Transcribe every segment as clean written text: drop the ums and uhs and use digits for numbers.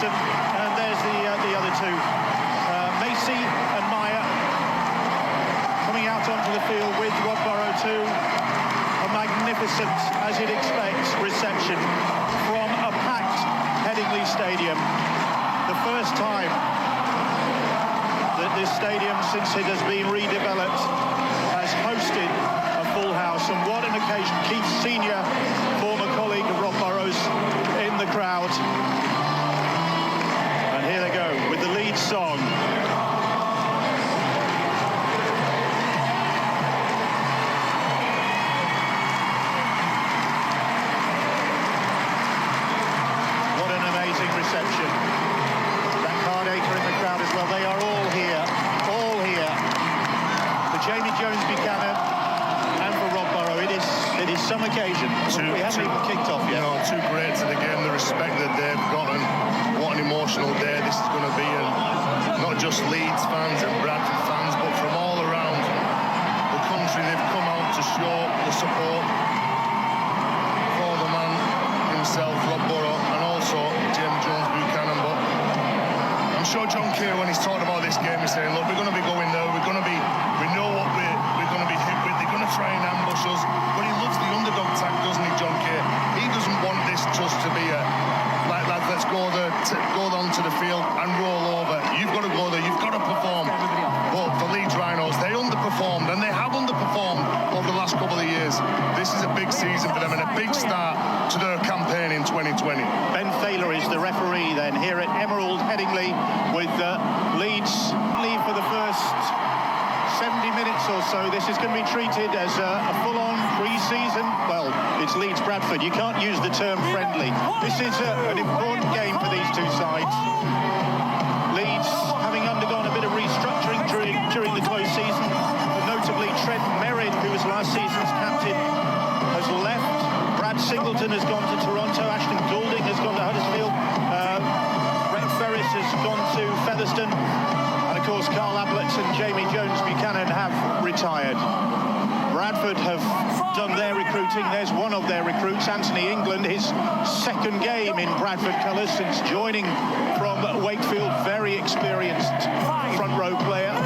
Featherstone, and there's the other two. Macy and Meyer coming out onto the field with Rodborough too. A magnificent, as you'd expect, reception from a packed Headingley Stadium. The first time that this stadium, since it has been redeveloped, has hosted a full house. And what an occasion. Keith Senior, former colleague of Rob Burrows, in the crowd. And here they go with the Leeds song. What an amazing reception. That Cardacre in the crowd as well. They are all here. All here. For Jamie Jones Buchanan and for Rob Burrow. It is some occasion. We haven't even kicked off yet. Two greats of the game, the respect that they've got, and what an emotional day this is going to be. And not just Leeds fans and Bradford fans, but from all around the country, they've come out to show the support for the man himself, Rob Burrow, and also James Jones Buchanan. But I'm sure John Keir, when he's talking about this game, is saying, look, we're going to be going there, we know what we're going to be hit with, they're going to try and ambush us, but he loves the underdog tag, doesn't he, John Keir? He doesn't want this just to be a like, lads, let's go down to the field and roll over. You've got to go there, you've got to perform. But for Leeds Rhinos, they underperformed, and they have underperformed over the last couple of years. This is a big season for them and a big start to their campaign in 2020. Ben Thaler is the referee then here at Emerald Headingley with Leeds lead for the first 70 minutes or so. This is going to be treated as a full-on pre-season. Well, it's Leeds Bradford. You can't use the term friendly. This is an important game for these two sides. Leeds having undergone a bit of restructuring during the close season. Notably, Trent Merrin, who was last season's captain, has left. Brad Singleton has gone to Toronto. Ashton Goulding has gone to Huddersfield. Brett Ferris has gone to Featherstone. And of course, Carl Ablett and Jamie Jones Buchanan have retired. Bradford have done their recruiting. There's one of their recruits, Anthony England, his second game in Bradford colours since joining from Wakefield. Very experienced front row player.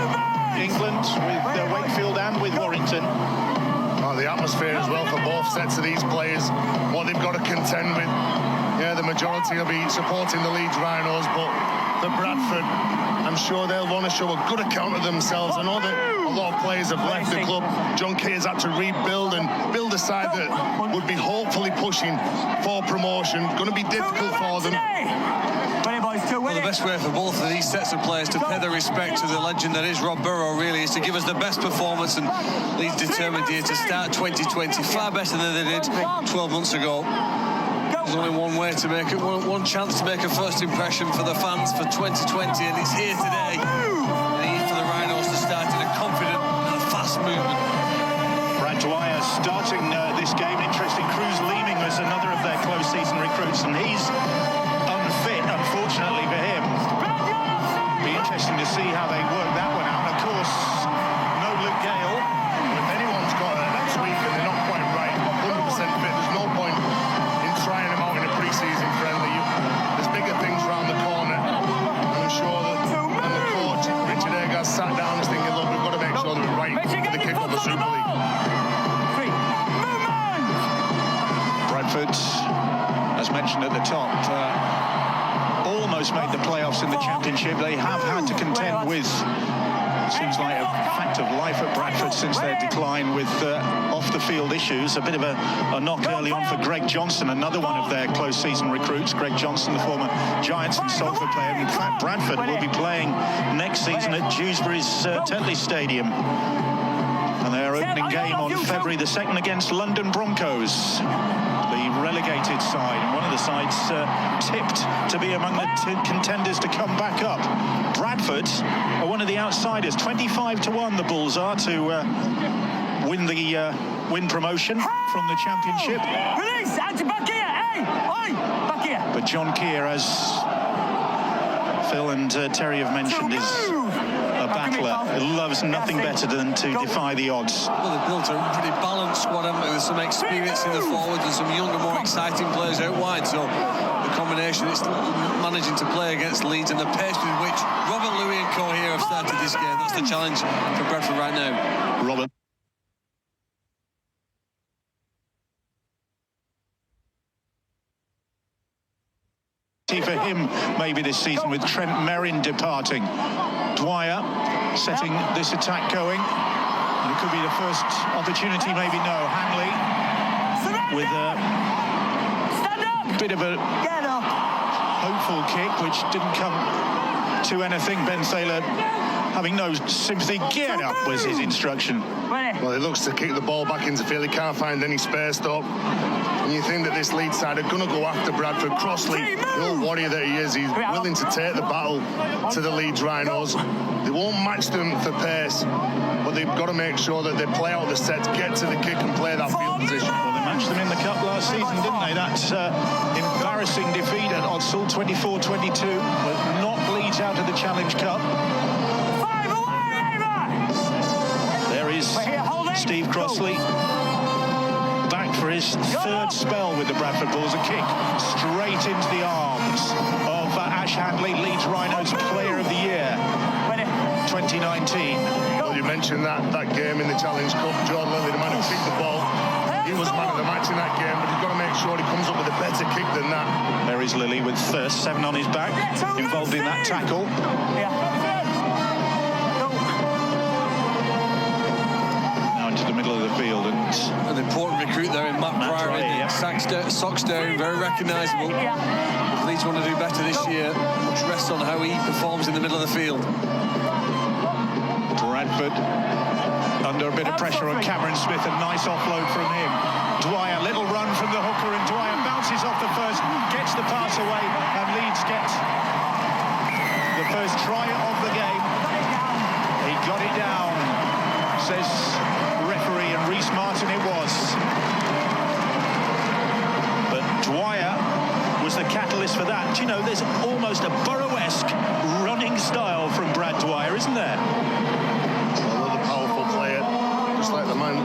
England with Wakefield and with Warrington. The atmosphere as well for both sets of these players, what they've got to contend with. Yeah, the majority will be supporting the Leeds Rhinos, but for Bradford, I'm sure they'll want to show a good account of themselves. I know that a lot of players have left the club. John Keir's had to rebuild and build a side that would be hopefully pushing for promotion. Going to be difficult for them. Well, the best way for both of these sets of players to pay their respect to the legend that is Rob Burrow, really, is to give us the best performance, and Leeds determined here to start 2020 far better than they did 12 months ago. There's only one way to make it, one chance to make a first impression for the fans for 2020, and it's here today. They need for the Rhinos to start in a confident and a fast movement. Brad Dwyer starting this game. Interesting, Cruz Leeming was another of their close season recruits, and he's unfit, unfortunately for him. Be interesting to see how they work that one out. And of course, no Luke Gale. If anyone's got it next week and they're not quite right, 100% fit, there's no point in trying them out in a pre-season friendly. There's bigger things around the corner. I'm sure that and the coach, Richard Eggers, sat down and is thinking, look, we've got to make sure that we're right for the kick of the Super League. Bradford, as mentioned at the top, almost made the playoffs in the Championship. They have had to contend with, seems like a fact of life at Bradford since their decline, with off-the-field issues. A bit of a knock early on for Greg Johnson, another one of their close season recruits. Greg Johnson, the former Giants and Salford player. In fact, Bradford will be playing next season at Dewsbury's Tetley Stadium. And their opening game on February the 2nd against London Broncos, the relegated side, and one of the sides tipped to be among the contenders to come back up. Bradford are one of the outsiders. 25-1 the Bulls are to win promotion from the Championship. Release! Back here! Hey! Oi! Back here! But John Keir, as Phil and Terry have mentioned, is a a battler. Loves nothing better than to defy the odds. Well, they've built a pretty balanced squad, haven't they? With some experience in the forwards and some younger, more exciting players out wide. So the combination is managing to play against Leeds, and the pace with which Robert, Louis and co here have started this game. That's the challenge for Bradford right now. Robert. For him, maybe this season, with Trent Merrin departing. Dwyer setting this attack going. And it could be the first opportunity, maybe no. Hanley with a bit of a hopeful kick, which didn't come to anything. Ben Thaler, having no sympathy, get up was his instruction. Well, he looks to kick the ball back into field. He can't find any space stop. And you think that this Leeds side are going to go after Bradford. Crossley, the old warrior that he is, he's willing to take the battle to the Leeds Rhinos. They won't match them for pace, but they've got to make sure that they play out the sets, get to the kick and play that field position. Well, they matched them in the cup last season, didn't they? That embarrassing defeat at Odsal, 24-22, but not Leeds out of the Challenge Cup. There is Steve Crossley, back for his third spell with the Bradford Bulls. A kick straight into the arms of Ash Handley, Leeds Rhinos Player of the Year 2019. Well, you mentioned that game in the Challenge Cup. John Lilly, the man who kicked the ball, he was man of the match in that game, but he's got to make sure he comes up with a better kick than that. There is Lilly with 7 on his back, involved in that tackle. The middle of the field, and an important recruit there in Matt Pryor, socks down, very recognisable. If Leeds want to do better this year, much rests on how he performs in the middle of the field. Bradford under a bit of pressure on Cameron Smith, a nice offload from him. Dwyer, little run from the hooker, and Dwyer bounces off the first, gets the pass away, and Leeds get the first try of the game. He got it down, says referee, and Reece Martin it was. But Dwyer was the catalyst for that. Do you know, there's almost a Burrow-esque running style from Brad Dwyer, isn't there? Another powerful player, just like the man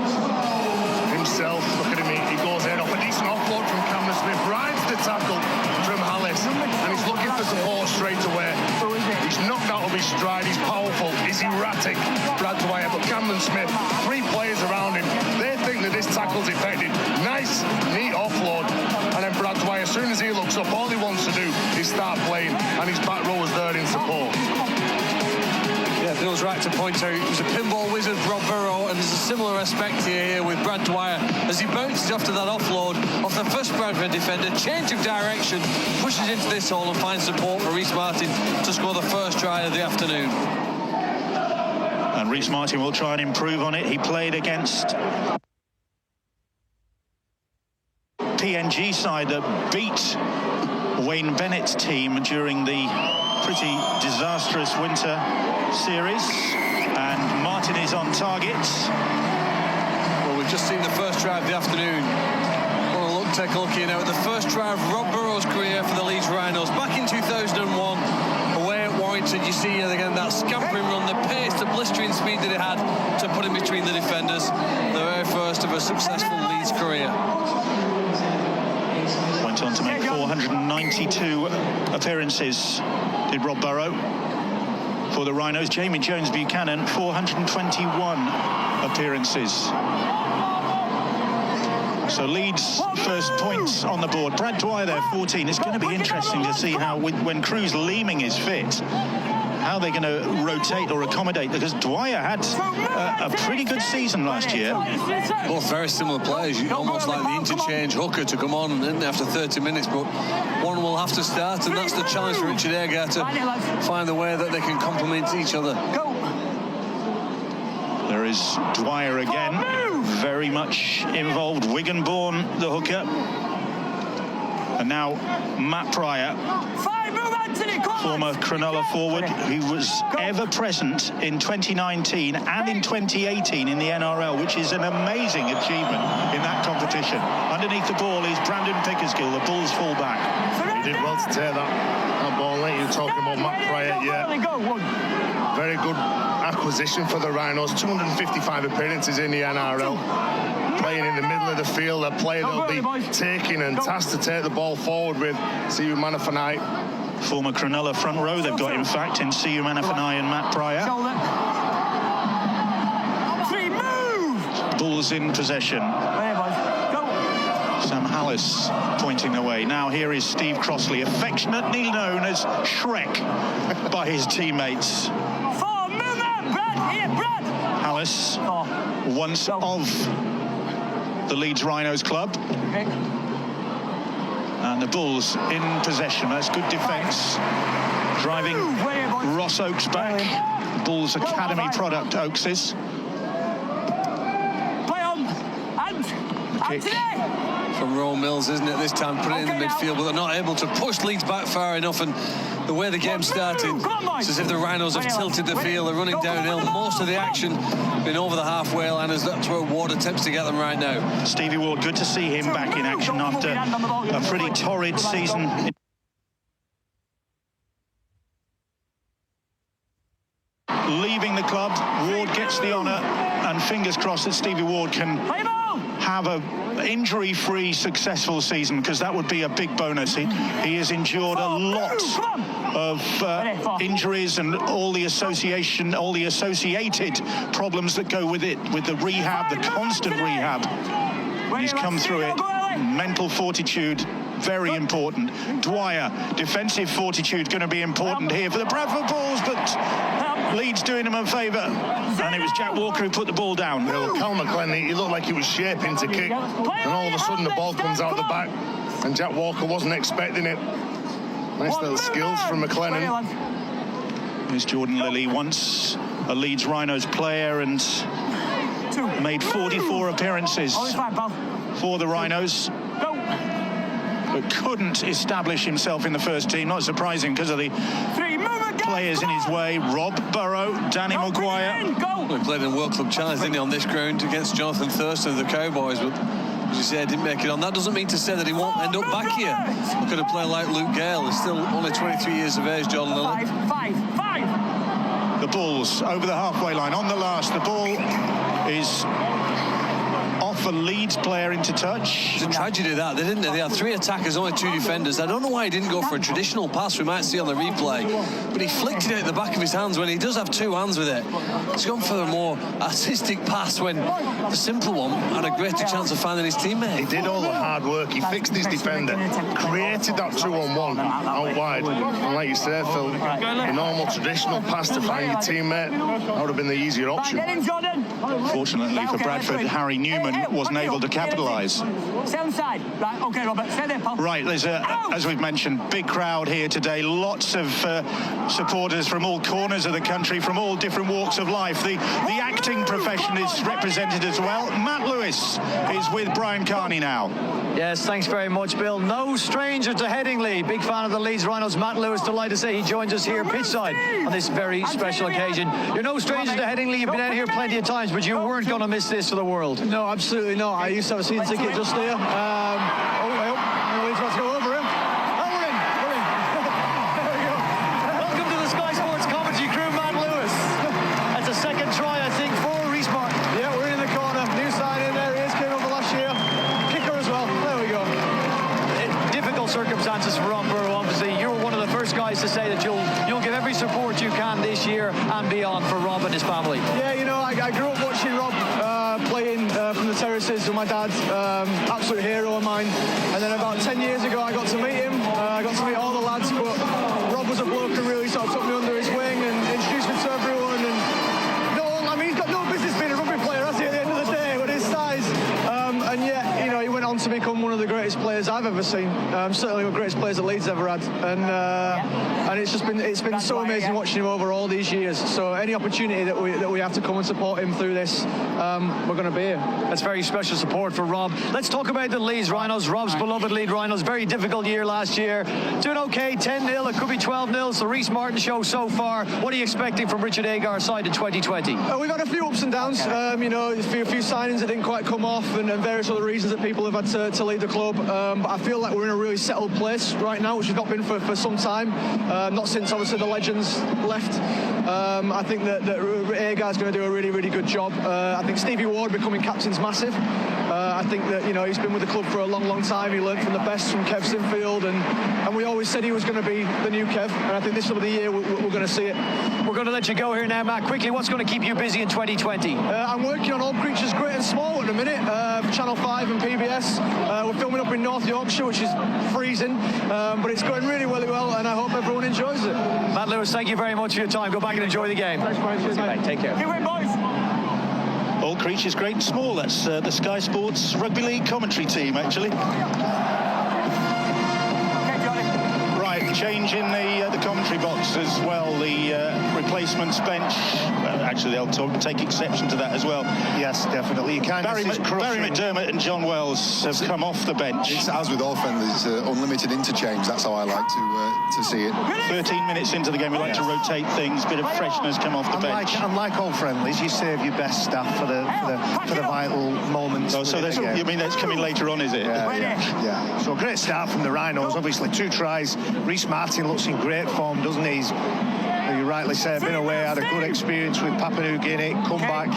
himself. Look at him, he goes in off a decent offload from Cameron Smith, rides the tackle from Hallis, and he's looking for support straight away. He's knocked out of his stride, he's powerful, he's erratic, Brad Dwyer, but Cameron Smith, 3 players around him, they think that this tackle's effective. Nice, neat offload, and then Brad Dwyer, as soon as he looks up, all he wants to do is start playing, and his back row is there in support. Yeah, Bill's right to point out, he was a pinball wizard, Rob Burrow, and there's a similar aspect here with Brad Dwyer as he bounces after that offload off the first Bradford defender, change of direction, pushes into this hole and finds support for Reece Martin to score the first try of the afternoon. And Reece Martin will try and improve on it. He played against PNG side that beat Wayne Bennett's team during the pretty disastrous winter series, and Martin is on target. Well, we've just seen the first try of the afternoon. Take a look here now at the first try of Rob Burrow's career for the Leeds Rhinos back in 2001 away at Warrington. You see again that scampering run, the pace, the blistering speed that it had to put him between the defenders. The very first of a successful Leeds career. Went on to make 492 appearances, did Rob Burrow, for the Rhinos. Jamie Jones-Buchanan, 421 appearances. So Leeds first points on the board. Brad Dwyer there, 14. It's going to be interesting to see how, when Cruz Leeming is fit, how they're going to rotate or accommodate, because Dwyer had a pretty good season last year. Both very similar players, almost like the interchange hooker to come on after 30 minutes, but one will have to start, and that's the challenge for Richard Agar, to find the way that they can complement each other. There is Dwyer again, very much involved. Wigan-born, the hooker. And now Matt Pryor, former Cronulla forward, who was ever present in 2019 and in 2018 in the NRL, which is an amazing achievement in that competition. Underneath the ball is Brandon Pickersgill, the Bulls full-back. He did well to take that ball late. You were talking about Matt Pryor, yeah. Very good acquisition for the Rhinos. 255 appearances in the NRL. Playing in the middle of the field, a player that'll be taking and tasked to take the ball forward with Siu Manafanai. Former Cronulla front row they've got, in fact, in Siu Manafanai and Matt Pryor. Bulls in possession. Sam Hallis pointing the way. Now here is Steve Crossley, affectionately known as Shrek by his teammates. Hallis, once of the Leeds Rhinos club. And the Bulls in possession. That's good defence. Driving Ross Oakes back. Bulls Academy product, Oakes is. Kick from Rowan Mills, isn't it, this time? Put it in the midfield, but they're not able to push Leeds back far enough. And the way the game started, it's as if the Rhinos have tilted the field. They're running downhill. Most of the action been over the halfway line, as that's where Ward attempts to get them right now. Stevie Ward, good to see him back in action after a pretty torrid season. Leaving the club, Ward gets the honour, and fingers crossed that Stevie Ward can have a injury-free, successful season, because that would be a big bonus. He has endured a lot of injuries and all the associated problems that go with it, with the rehab, the constant rehab. He's come through it. Mental fortitude, very important. Dwyer, defensive fortitude, going to be important here for the Bradford Bulls, but Leeds doing him a favour. And it was Jack Walker who put the ball down. Well, Cal McLennan, he looked like he was shaping to kick, and all of a sudden the ball comes out the back, and Jack Walker wasn't expecting it. Nice little skills from McLennan. Here's Jordan Lilly, once a Leeds Rhinos player and made 44 appearances for the Rhinos, but couldn't establish himself in the first team. Not surprising because of the players in his way. Rob Burrow, Danny Maguire. Well, he played in World Club Challenge, didn't he, on this ground against Jonathan Thurston of the Cowboys, but as you say, didn't make it on. That doesn't mean to say that he won't end up back here. Look at a player like Luke Gale. He's still only 23 years of age, John Lillard. The Bulls over the halfway line. On the last, the ball is off a Leeds player into touch. It's a tragedy that they had 3 attackers, only 2 defenders. I don't know why he didn't go for a traditional pass we might see on the replay, but he flicked it out the back of his hands when he does have 2 hands with it. He's gone for a more artistic pass when the simple one had a greater chance of finding his teammate. He did all the hard work. He fixed his defender, created that 2-on-1 out wide, and like you said, Phil, a normal traditional pass to find your teammate, that would have been the easier option. Fortunately for Bradford, Harry Newman wasn't able to capitalise. Right, there's as we've mentioned, big crowd here today. Lots of supporters from all corners of the country, from all different walks of life. The acting profession is represented as well. Matt Lewis is with Brian Carney now. Yes, thanks very much, Bill. No stranger to Headingley. Big fan of the Leeds Rhinos. Matt Lewis, delighted to say he joins us here pitchside on this very special occasion. You're no stranger to Headingley. You've been out here plenty of times, but you weren't going to miss this for the world. No, absolutely not. I used to have a season ticket just there. Leeds wants to go over him. Oh, we're in. There we go. Welcome to the Sky Sports commentary crew, Matt Lewis. That's a second try, I think, for Reece Martin. Yeah, we're in the corner. New sign in there. He is, came over last year. Kicker as well. There we go. Difficult circumstances for Rob Burrow, obviously. You're one of the first guys to say that you'll give every support you can this year and beyond for Rob and his family. Yeah, you know, I grew up watching Rob playing from the terraces with my dad, absolute hero of mine. And then about 10 years ago, I got to meet him. I got to meet all the lads, but Rob was a bloke who really sort of took me under his wing and introduced me to everyone. And he's got no business being a rugby player, has he, at the end of the day, with his size. And yet, you know, he went bound to become one of the greatest players I've ever seen. Certainly the greatest players that Leeds ever had. And it's been so amazing watching him over all these years. So any opportunity that we have to come and support him through this, we're going to be here. That's very special support for Rob. Let's talk about the Leeds Rhinos. Rob's beloved Leeds Rhinos. Very difficult year last year. Doing okay, 10-0. It could be 12-0. It's the Rhys Martin show so far. What are you expecting from Richard Agar's side in 2020? We've had a few ups and downs. A few signings that didn't quite come off, and various other reasons that people have had to leave the club. But I feel like we're in a really settled place right now, which we've not been for some time. Not since obviously the legends left. I think that Agar's going to do a really, really good job. I think Stevie Ward becoming captain's massive. I think that he's been with the club for a long, long time. He learned from the best from Kev Sinfield, and we always said he was going to be the new Kev. And I think this will be the year we're going to see it. We're going to let you go here now, Matt. Quickly, what's going to keep you busy in 2020? I'm working on All Creatures Great and Small at the minute for Channel 5 and PBS. We're filming up in North Yorkshire, which is freezing, but it's going really, really well, and I hope everyone enjoys it. Matt Lewis, thank you very much for your time. Go back and enjoy the game. Thanks, mate. Take care. Here we boys. All Creatures Great and Small. That's the Sky Sports Rugby League commentary team, actually. Right, change in the commentary box as well. The replacements bench. Actually, they'll take exception to that as well. Yes, definitely. Barry McDermott and John Wells have come off the bench. It's as with all friendlies, unlimited interchange. That's how I like to see it. 13 minutes into the game, we like to rotate things. Bit of freshness come off the bench. Unlike all friendlies, you save your best staff for the vital moments. Oh, so you mean that's coming later on, is it? Yeah. So great start from the Rhinos. Obviously 2 tries. Rhys Martin looks in great form, doesn't he? You rightly say, been away, had a good experience with Papua New Guinea, come back,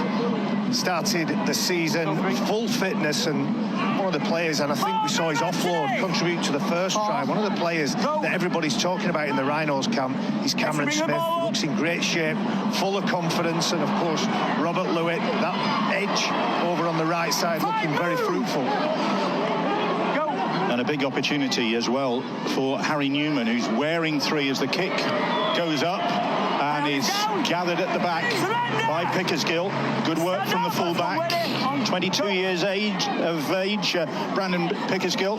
started the season full fitness, and one of the players, and I think we saw his offload contribute to the first try. One of the players that everybody's talking about in the Rhinos camp is Cameron Smith. Looks in great shape, full of confidence, and of course Robert Lewitt, that edge over on the right side, looking very fruitful. And a big opportunity as well for Harry Newman, who's wearing 3 as the kick goes up and is gathered at the back by Pickersgill. Good work from the fullback. 22 years of age, Brandon Pickersgill.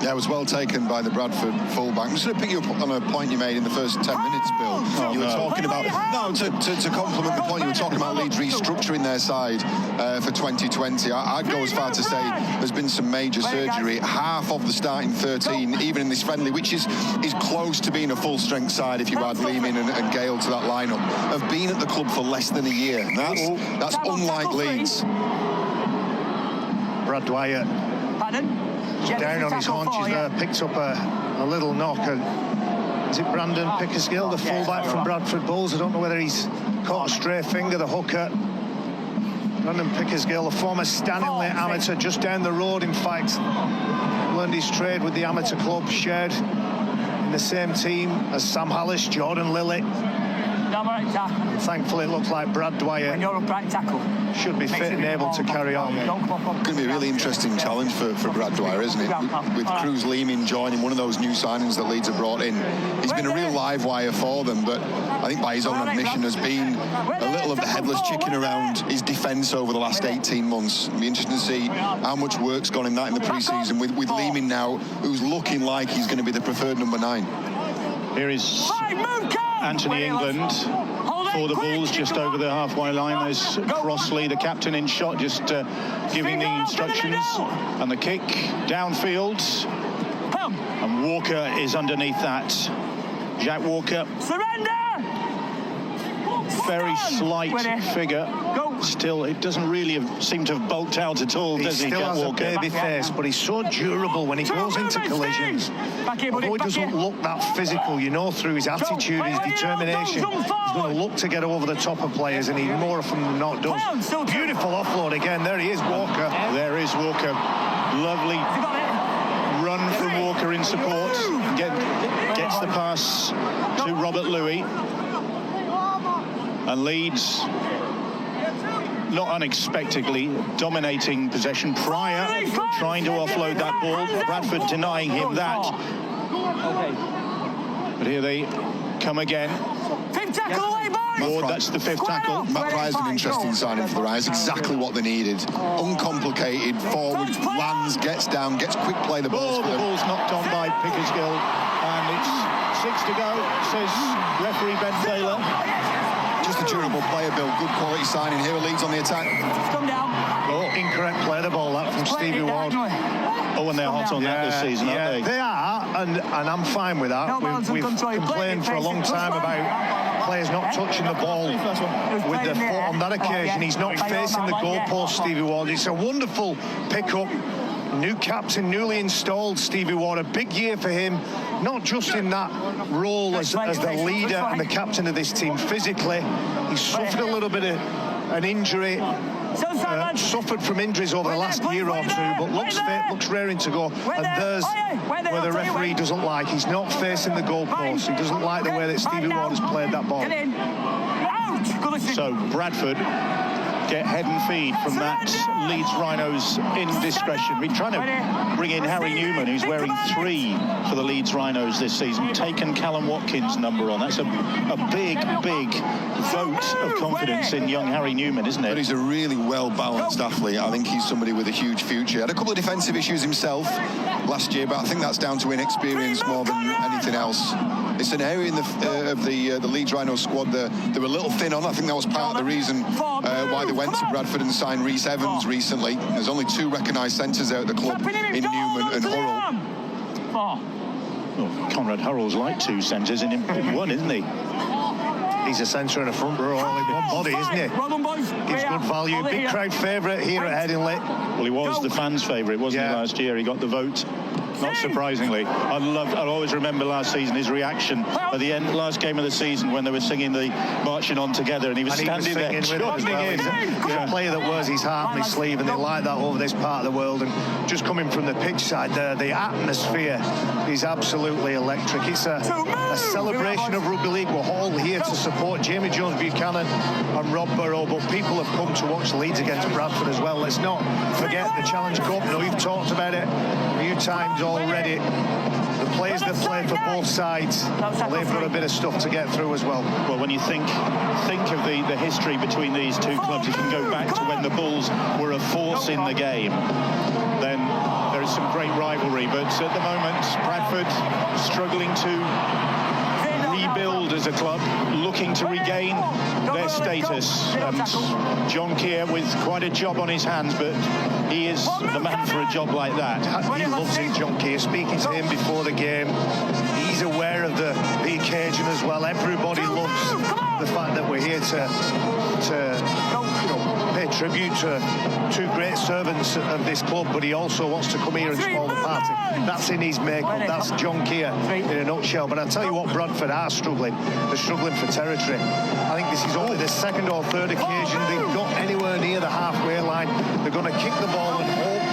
Yeah, it was well taken by the Bradford fullback. I'm just going to pick you up on a point you made in the first 10 minutes, Bill. You were talking about... No, to complement the point, you were talking about Leeds restructuring their side for 2020. I'd go as far to say there's been some major surgery. Half of the starting 13, even in this friendly, which is close to being a full-strength side if you add Lehman and Gale to that lineup, have been at the club for less than a year. That's unlike Leeds. Brad Dwyer down on his haunches there, picked up a little knock. Is it Brandon Pickersgill, the fullback from Bradford Bulls? I don't know whether he's caught a stray finger, the hooker. Brandon Pickersgill, a former Stanley amateur, just down the road, in fact. Learned his trade with the amateur club, shared in the same team as Sam Hallis, Jordan Lilly. And thankfully, it looks like Brad Dwyer should be fit and able to carry on. Going to be a really interesting challenge for Brad Dwyer, isn't it? With Cruz Lehman joining, one of those new signings that Leeds have brought in. He's been a real live wire for them, but I think by his own admission has been a little of the headless chicken around his defence over the last 18 months. It'll be interesting to see how much work's gone in that in the pre-season with Lehman now, who's looking like he's going to be the preferred number 9. Here is Anthony England for the Bulls, just over the halfway line. There's Crossley, the captain, in shot, just giving the instructions. And the kick downfield. And Walker is underneath that. Jack Walker. Very slight figure. Still, it doesn't really seem to have bulked out at all, does he, Jack Walker? He still has a baby face, but he's so durable when he goes into collisions. Although he doesn't look that physical, you know, through his attitude, his determination, he's going to look to get over the top of players, and he more often than not does. Beautiful offload again. There he is, Walker. There is Walker. Lovely run from Walker in support. Gets the pass to Robert Louis. And Leeds, not unexpectedly, dominating possession. Pryor trying to offload that ball. Bradford denying him that. But here they come again. tackle away, boys. Ward, that's the fifth tackle. Matt Pryor's an interesting signing for the Rhinos. Exactly what they needed. Uncomplicated, forward, lands, gets down, gets quick play the ball. The ball's knocked on by Pickersgill, and it's 6 to go, says referee Ben Taylor. Just a durable player, Bill. Good quality signing here. Leeds on the attack. Come down. Oh, incorrect play the ball, that from Stevie Ward. Oh, and they're hot on that this season, aren't they? They are, and I'm fine with that. We've complained for a long time about players not touching the ball with their foot. On that occasion, he's not facing the goalpost, Stevie Ward. It's a wonderful pick-up. New captain, newly installed Stevie Ward. A big year for him, not just in that role as the leader and the captain of this team. Physically, he suffered a little bit of an injury. Suffered from injuries over the last year or two, but looks fit, looks raring to go. And there's where the referee doesn't like. He's not facing the goalpost. He doesn't like the way that Stevie Ward has played that ball. So Bradford get head and feed from that Leeds Rhinos indiscretion. We're trying to bring in Harry Newman, who's wearing 3 for the Leeds Rhinos this season, taken Callum Watkins' number on. That's a big vote of confidence in young Harry Newman, isn't it? But he's a really well-balanced athlete. I think he's somebody with a huge future. Had a couple of defensive issues himself last year, but I think that's down to inexperience more than anything else. It's an area in the Leeds Rhinos squad they were a little thin on. I think that was part of the reason why they went to Bradford and signed Rhys Evans recently. There's only 2 recognised centres out at the club in Newman and Hurrell. Well, Conrad Hurrell's like 2 centres in one, isn't he? He's a centre and a front row all in one body, isn't he? Gives good value. Big crowd favourite here at Headingley. Well, he was the fans' favourite, wasn't he, last year? He got the vote. Not surprisingly. I'll always remember last season his reaction at the end, last game of the season, when they were singing the Marching On Together, and he was standing there joining in. He's a player that wears his heart on his sleeve, and they like that over this part of the world. And just coming from the pitch side there, the atmosphere is absolutely electric. It's a celebration of rugby league. We're all here to support Jamie Jones-Buchanan and Rob Burrow, but people have come to watch Leeds against Bradford as well. Let's not forget the Challenge Cup. No, you've talked about it a few times already. The players that play for both sides, they've got a bit of stuff to get through as well. Well, when you think of the history between these two clubs, you can go back to when the Bulls were a force in the game. Then there is some great rivalry, but at the moment, Bradford struggling to rebuild as a club, looking to regain their status. And John Keir with quite a job on his hands, but he is the man for a job like that. He loves it, John Keir. Speaking to him before the game, he's aware of the occasion as well. Everybody loves the fact that we're here to pay tribute to 2 great servants of this club, but he also wants to come here and spoil the party. That's in his makeup. That's John Keir in a nutshell. But I tell you what, Bradford are struggling. They're struggling for territory. I think this is only the 2nd or 3rd occasion they've got anywhere near the halfway line. They're going to kick the ball and hope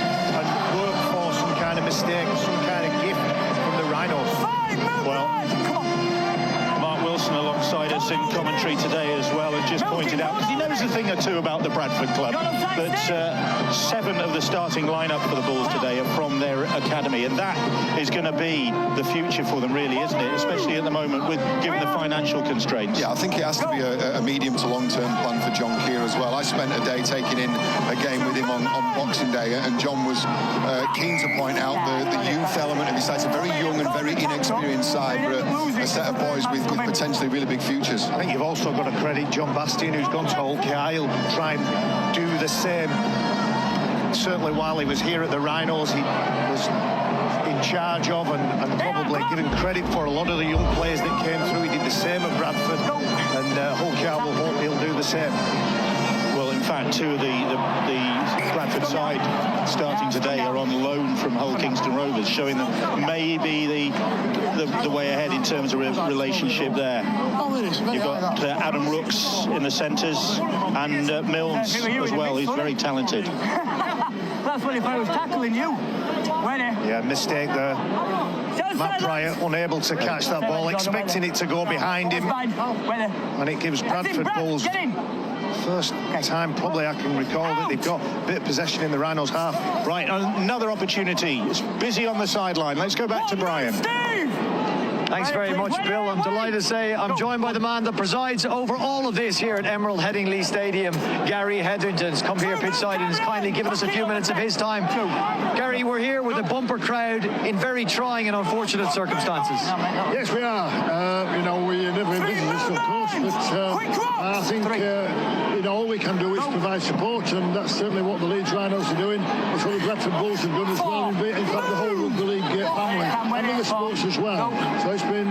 and work for some kind of mistake, some kind of gift from the Rhinos. Well, Mark Wilson alongside us in commentary today as well has just pointed out, because he knows a thing or two about the Bradford club, that 7 of the starting lineup for the Bulls today are from their academy, and that is going to be the future for them, really, isn't it? Especially at the moment, given the financial constraints. Yeah, I think it has to be a medium to long-term plan for John Keir as well. I spent a day taking in a game with him on Boxing Day, and John was keen to point out the youth element of his side. It's a very young and very inexperienced side, but a set of boys with potentially really big futures. I think you've also got to credit John Bastian, who's gone to Hull. He'll try and do the same. Certainly while he was here at the Rhinos, he was in charge of and probably given credit for a lot of the young players that came through. He did the same at Bradford, and Hull will hope he'll do the same. Well, in fact, 2 of the Bradford side starting today are on loan from Hull Kingston Rovers, showing them maybe the way ahead in terms of relationship there. You've got Adam Rooks in the centres, and Milnes as well. He's very talented. That's what if I was tackling you. Yeah, mistake there. Matt Pryor unable to catch that ball, expecting it to go behind him, and it gives Bradford Bulls first time probably I can recall that they've got a bit of possession in the Rhinos half. Right, another opportunity. It's busy on the sideline. Let's go back to Brian. Thanks very much, Bill. I'm delighted to say I'm joined by the man that presides over all of this here at Emerald Headingley Stadium. Gary Hetherington's come here pitchside and has kindly given us a few minutes of his time. Gary, we're here with a bumper crowd in very trying and unfortunate circumstances. Yes, we are. We never envisaged this, of course, but I think all we can do is provide support, and that's certainly what the Leeds Rhinos are doing. It's what the Bradford Bulls have done as well. In fact, the whole Rugby League family and other sports as well. So it's been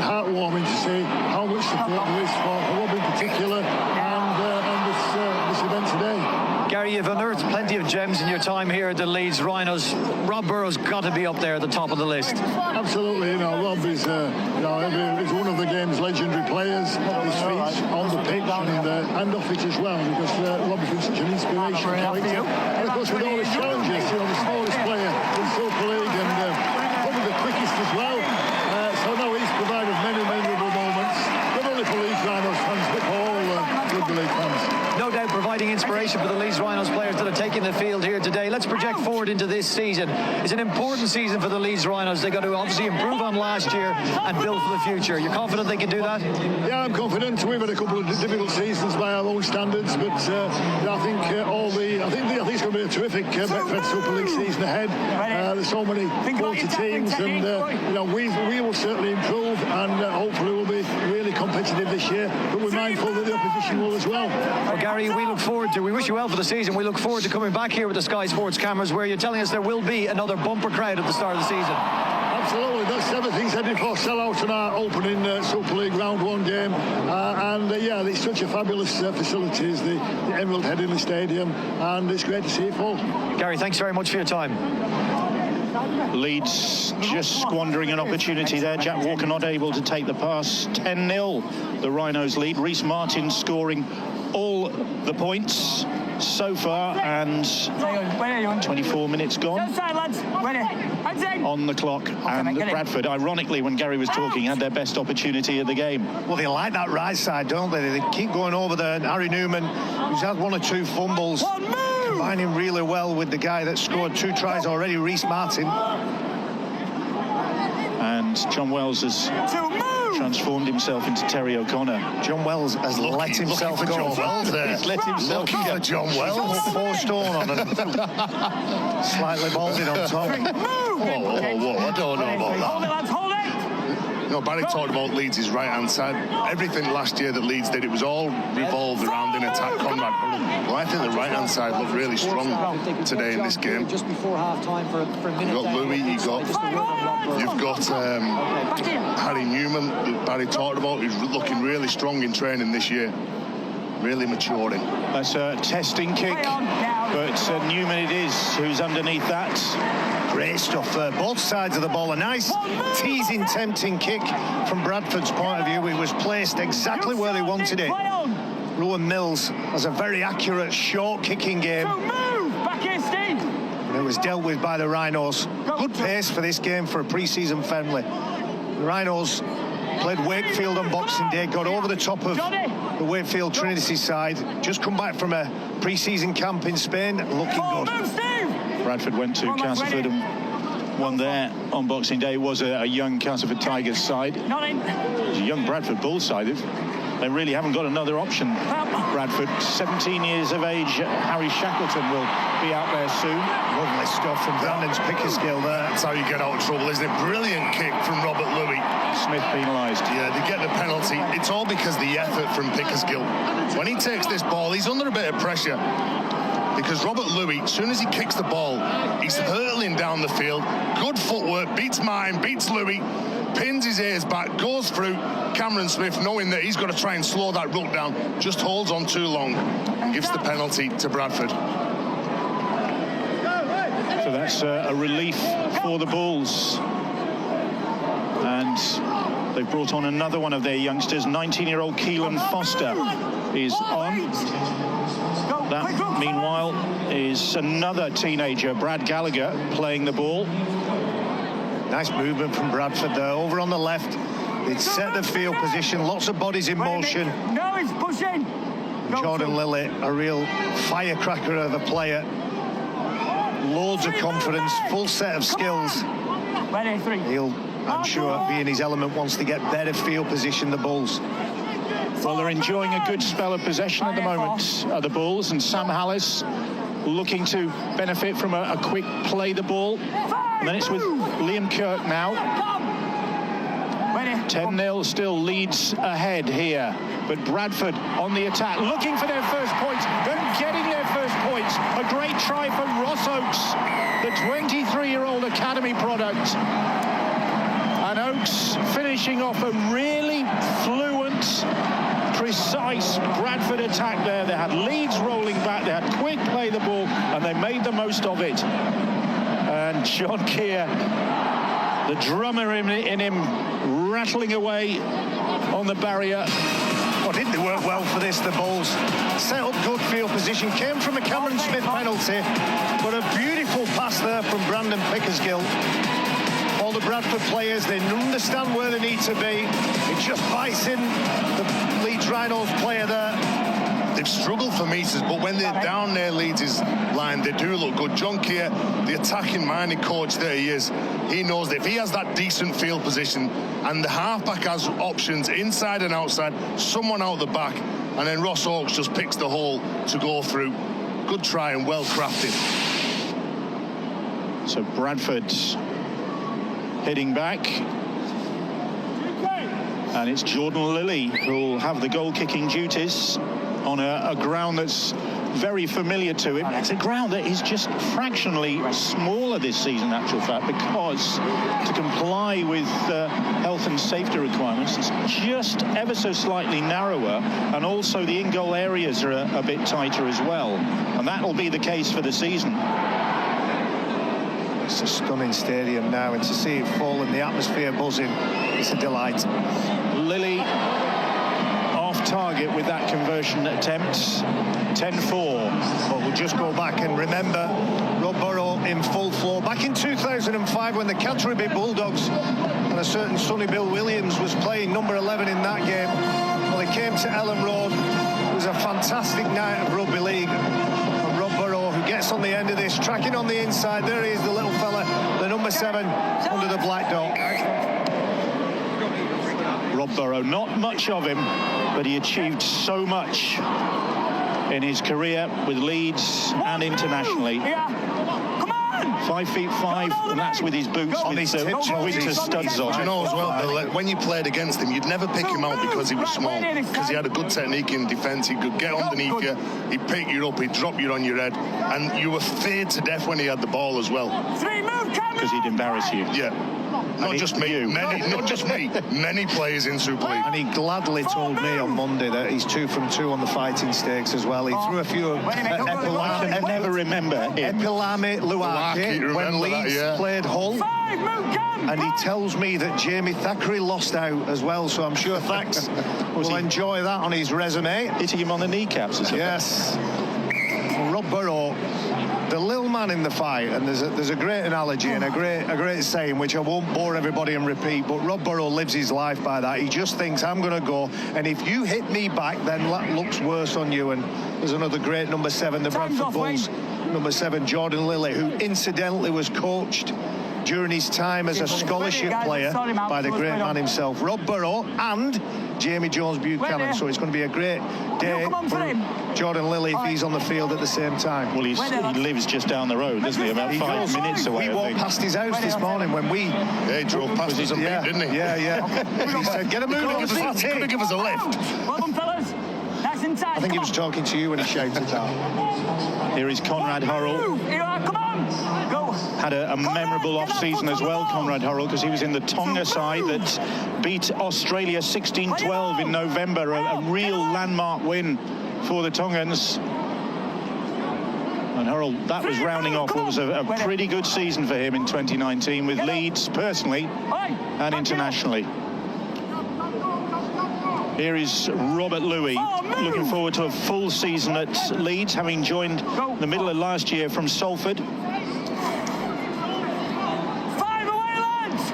heartwarming to see how much support there is for Rob in particular and this event today. Gary, you've unearthed plenty of gems in your time here at the Leeds Rhinos. Rob Burrows got to be up there at the top of the list. Absolutely, Rob is is one of the game's legendary players. His feet on the pitch and off it as well, because Rob has been such an inspiration character. And of course, with all his challenges, the smallest player in Super League and probably the quickest as well. He's provided many memorable moments, not only for Leeds Rhinos fans, but for all Rugby League fans. No doubt providing inspiration for the Leeds Rhinos players that are taking the field here today. Let's project forward into this season. It's an important season for the Leeds Rhinos. They've got to obviously improve on last year and build for the future. You're confident they can do that? Yeah, I'm confident. We've had a couple of difficult seasons by our own standards, but I think it's going to be a terrific Bradford Super League season ahead. There's so many quality teams, and we will certainly improve, and hopefully we'll be really competitive this year. But we're mindful that the opposition will as well. Well, Gary, we wish you well for the season. We look forward to coming back here with the Sky Sports cameras, where you're telling us there will be another bumper crowd at the start of the season. Absolutely, that's everything's heading for sellout in our opening Super League round 1 game, it's such a fabulous facility, is the Emerald Headingley Stadium, and it's great to see it full. Gary, thanks very much for your time. Leeds just squandering an opportunity there. Jack Walker not able to take the pass. 10-0 the Rhinos lead. Reece Martin scoring all the points so far, and 24 minutes gone on the clock. And Bradford, ironically, when Gary was talking, had their best opportunity of the game. Well, they like that right side, don't they? They keep going over there. Harry Newman, who's had 1 or 2 fumbles, combining really well with the guy that scored 2 tries already, Reece Martin. And John Wells has transformed himself into Terry O'Connor. John Wells has let himself go. John Wells there. He's let himself go. John Wells. 4 stone on him. Slightly balding on top. Whoa, I don't know about that. Hold it, lads, hold it! Barry talked about Leeds' right-hand side. Everything last year that Leeds did, it was all revolved around in attack. Conrad Burrell. Well, I think the right-hand side looked really strong today in this game. Just before half-time for a minute. You've got Louis, you've got Harry Newman, that Barry talked about, who's looking really strong in training this year. Really maturing. That's a testing kick, but Newman it is who's underneath that. Great stuff. Both sides of the ball. A nice teasing, tempting kick from Bradford's point of view. It was placed exactly where they wanted it. Rowan Mills has a very accurate, short kicking game. Back here, Steve. And it was dealt with by the Rhinos. Good pace for this game for a pre-season friendly. The Rhinos played Wakefield on Boxing Day, got over the top of the Wakefield Trinity side. Just come back from a pre-season camp in Spain, looking good. Bradford went to Castleford and won there on Boxing Day. It was a young Castleford Tigers side. It was a young Bradford Bulls side. They really haven't got another option. Bradford, 17 years of age. Harry Shackleton will be out there soon. Lovely stuff from Brandon's Pickersgill there. That's how you get out of trouble, isn't it? Brilliant kick from Robert Louis. Smith penalised. Yeah, they get the penalty. It's all because of the effort from Pickersgill. When he takes this ball, he's under a bit of pressure. Because Robert Louis, as soon as he kicks the ball, he's hurtling down the field. Good footwork, beats mine, beats Louis, pins his ears back, goes through. Cameron Smith, knowing that he's got to try and slow that ruck down, just holds on too long and gives the penalty to Bradford. So that's a relief for the Bulls. And they've brought on another one of their youngsters. 19-year-old Keelan Foster is on. That, meanwhile, is another teenager, Brad Gallagher, playing the ball. Nice movement from Bradford there. Over on the left, they'd set the field position, lots of bodies in motion. No, he's pushing. Jordan Lilly, a real firecracker of a player. Loads of confidence, full set of skills. He'll I'm sure, be in his element once they get better field position, the Bulls. Well, they're enjoying a good spell of possession at the moment, the Bulls, and Sam Hallis looking to benefit from a quick play the ball. And then it's with Liam Kirk now. 10-0 still, Leeds ahead here. But Bradford on the attack, looking for their first points and getting their first points. A great try from Ross Oakes, the 23-year-old academy product. And Oakes finishing off a really fluent, precise Bradford attack there. They had Leeds rolling back, they had quick play the ball, and they made the most of it. And John Keir, the drummer in him, rattling away on the barrier. Oh, didn't they work well for this, the Bulls? Set up good field position, came from a Cameron Smith penalty, but a beautiful pass there from Brandon Pickersgill. All the Bradford players, they understand where they need to be. It just bites in the Leeds Rhinos player there. They've struggled for meters, but when they're down near Leeds' line, they do look good. John Keir, the attacking-minded coach that he is, he knows that if he has that decent field position and the halfback has options inside and outside, someone out the back, and then Ross Oakes just picks the hole to go through. Good try and well crafted. So Bradford's heading back. And it's Jordan Lilly who'll have the goal-kicking duties on a ground that's very familiar to him. It's a ground that is just fractionally smaller this season, in actual fact, because to comply with health and safety requirements, it's just ever so slightly narrower, and also the in-goal areas are a bit tighter as well. And that'll be the case for the season. It's a stunning stadium now, and to see it fall and the atmosphere buzzing, it's a delight. Lilly off target with that conversion attempt. 10-4. But we'll just go back and remember Rob Burrow in full flow. Back in 2005 when the Canterbury Bulldogs and a certain Sonny Bill Williams was playing number 11 in that game. Well, they came to Ellen Road. It was a fantastic night of rugby league. And Rob Burrow, who gets on the end of this, tracking on the inside. There he is, the little fella, the number 7 under the black dot. Rob Burrow, not much of him, but he achieved so much in his career with Leeds and internationally. 5'5", and that's with his boots with winter studs on. You know as well, when you played against him, you'd never pick him out because he was small, because he had a good technique in defence. He could get underneath you, he'd pick you up, he'd drop you on your head, and you were feared to death when he had the ball as well. Because he'd embarrass you. Yeah. Not just me, many players in Super League. And he gladly told me on Monday that he's 2 from 2 on the fighting stakes as well. He threw a few I never remember Epilame Luaki when Leeds played Hull. And he tells me that Jamie Thackeray lost out as well, so I'm sure Thax will enjoy that on his resume. Hitting him on the kneecaps or something. Yes. Well, Rob Burrow, the little man in the fight, and there's a great analogy and a great saying which I won't bore everybody and repeat, but Rob Burrow lives his life by that. He just thinks, I'm going to go, and if you hit me back, then that looks worse on you. And there's another great number 7, the Bradford Bulls, number 7, Jordan Lilly, who incidentally was coached during his time as a scholarship player by the great man himself, Rob Burrow, and Jamie Jones Buchanan. So it's going to be a great day for Jordan Lilly if he's on the field at the same time. Well, he lives just down the road, doesn't he? About 5 minutes away. We walked past his house this morning when we... Yeah, he drove past us a bit, didn't he? Yeah. He said, get a move. He could have given us a lift. Well done, fellas. Nice and tight. I think he was talking to you when he shouted that. Here is Conrad Hurrell. Come on. Go. Had a memorable off-season as well, Conrad Hurrell, because he was in the Tonga side that beat Australia 16-12 in November, a real landmark win for the Tongans. And Hurrell, that was rounding off what was a pretty good season for him in 2019 with Leeds personally and internationally. Here is Robert Louis, looking forward to a full season at Leeds, having joined the middle of last year from Salford.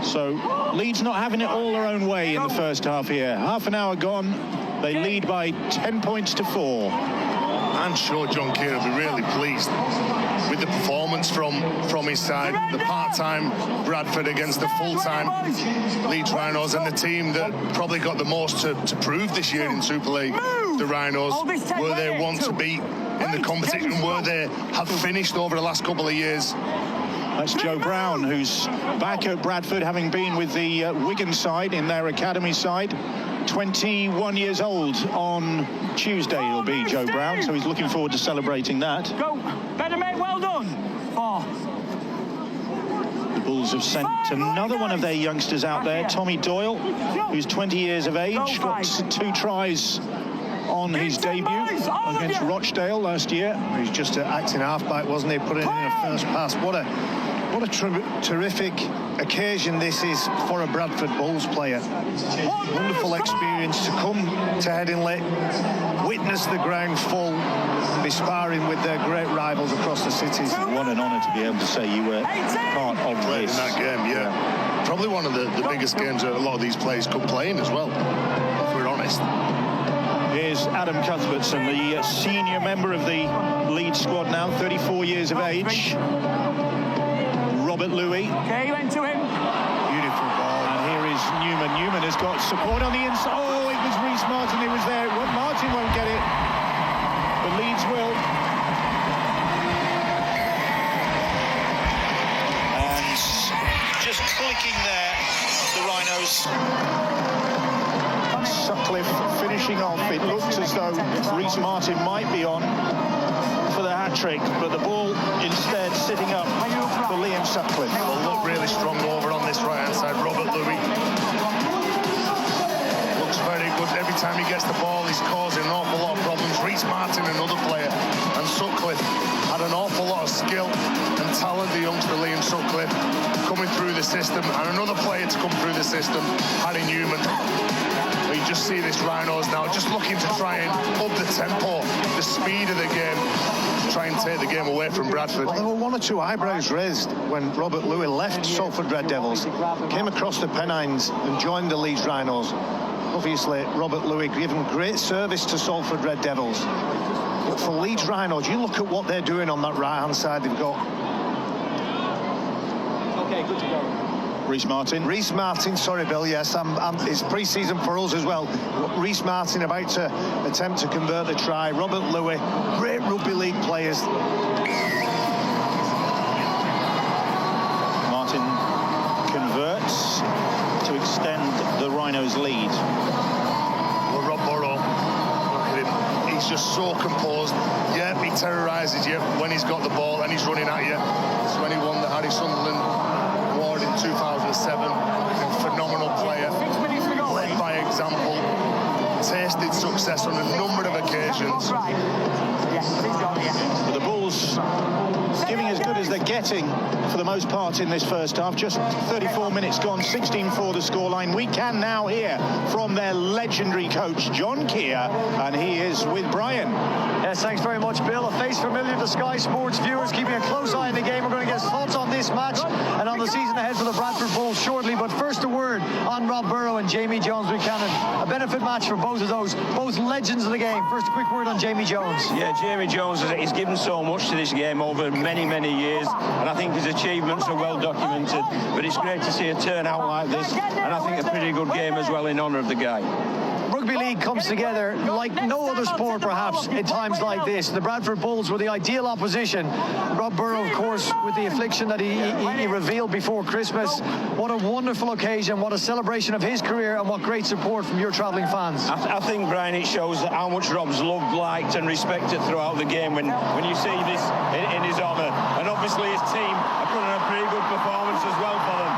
So Leeds not having it all their own way in the first half here. Half an hour gone, they lead by 10 points to 4. I'm sure John Keir will be really pleased with the performance from his side. The part-time Bradford against the full-time Leeds Rhinos, and the team that probably got the most to prove this year in Super League, the Rhinos, where they want to be in the competition, where they have finished over the last couple of years. That's Joe Brown, who's back at Bradford, having been with the Wigan side in their academy side. 21 years old on Tuesday he'll be, Joe Brown, so he's looking forward to celebrating that. Go, better mate, well done. 4. The Bulls have sent another one of their youngsters out there, Tommy Doyle, who's 20 years of age, got 2 tries on his debut against Rochdale last year. He was just an acting halfback, wasn't he? Put it in a first pass. What a terrific occasion this is for a Bradford Bulls player. Wonderful experience to come to Headingley, witness the ground full, be sparring with their great rivals across the cities. What an honour to be able to say you were part of this. In that game, yeah. Probably one of the biggest games that a lot of these players could play in as well, if we're honest. Here's Adam Cuthbertson, the senior member of the Leeds squad now, 34 years of age. Robert Louis. Okay, you went to him. Beautiful ball. And here is Newman. Newman has got support on the inside. Oh, it was Rhys Martin who was there. Well, Martin won't get it, but Leeds will. And just clicking there, the Rhinos. Sutcliffe finishing off. It looked as though Rhys Martin might be on for the hat-trick, but the ball instead sitting up for Liam Sutcliffe. Will look really strong over on this right-hand side. Robert Louis looks very good. Every time he gets the ball, he's causing an awful lot of problems. Rhys Martin, another player, and Sutcliffe had an awful lot of skill and talent, the youngster Liam Sutcliffe, coming through the system, and another player to come through the system, Harry Newman. You just see this Rhinos now just looking to try and up the tempo, the speed of the game, to try and take the game away from Bradford. Well, there were 1 or 2 eyebrows raised when Robert Louis left Salford Red Devils, came across the Pennines and joined the Leeds Rhinos. Obviously, Robert Louis given great service to Salford Red Devils. But for Leeds Rhinos, you look at what they're doing on that right-hand side. They've got... Okay, good to go. Rhys Martin, sorry Bill, yes, it's pre-season for us as well. Rhys Martin about to attempt to convert the try. Robert Louis, great rugby league players. Martin converts to extend the Rhinos' lead. Well, Rob Burrow, look at him, he's just so composed. Yeah, he terrorises you when he's got the ball and he's running at you. It's when he won the Harry Sunderland Award in 2007. Phenomenal player, led by example, tasted success on a number of occasions. The Bulls giving as good as they're getting for the most part in this first half. Just 34 minutes gone, 16-4 the scoreline. We can now hear from their legendary coach, John Keir, and he is with Brian. Yes, thanks very much, Bill. A face familiar to Sky Sports viewers, keeping a close eye on the game. We're going to get thoughts on this match and on the season ahead for the Bradford Bulls shortly. But first, a word on Rob Burrow and Jamie Jones Buchanan. A benefit match for both of those, both legends of the game. First, a quick word on Jamie Jones. Yeah, Jamie Jones has given so much to this game over many, many years, and I think his achievements are well documented. But it's great to see a turnout like this, and I think a pretty good game as well in honour of the guy. Rugby league comes together like no other sport, perhaps, in times like this. The Bradford Bulls were the ideal opposition. Rob Burrow, of course, with the affliction that he revealed before Christmas. What a wonderful occasion, what a celebration of his career, and what great support from your travelling fans. I think, Brian, it shows how much Rob's loved, liked and respected throughout the game when you see this in his honour. And obviously his team are putting a pretty good performance as well for them.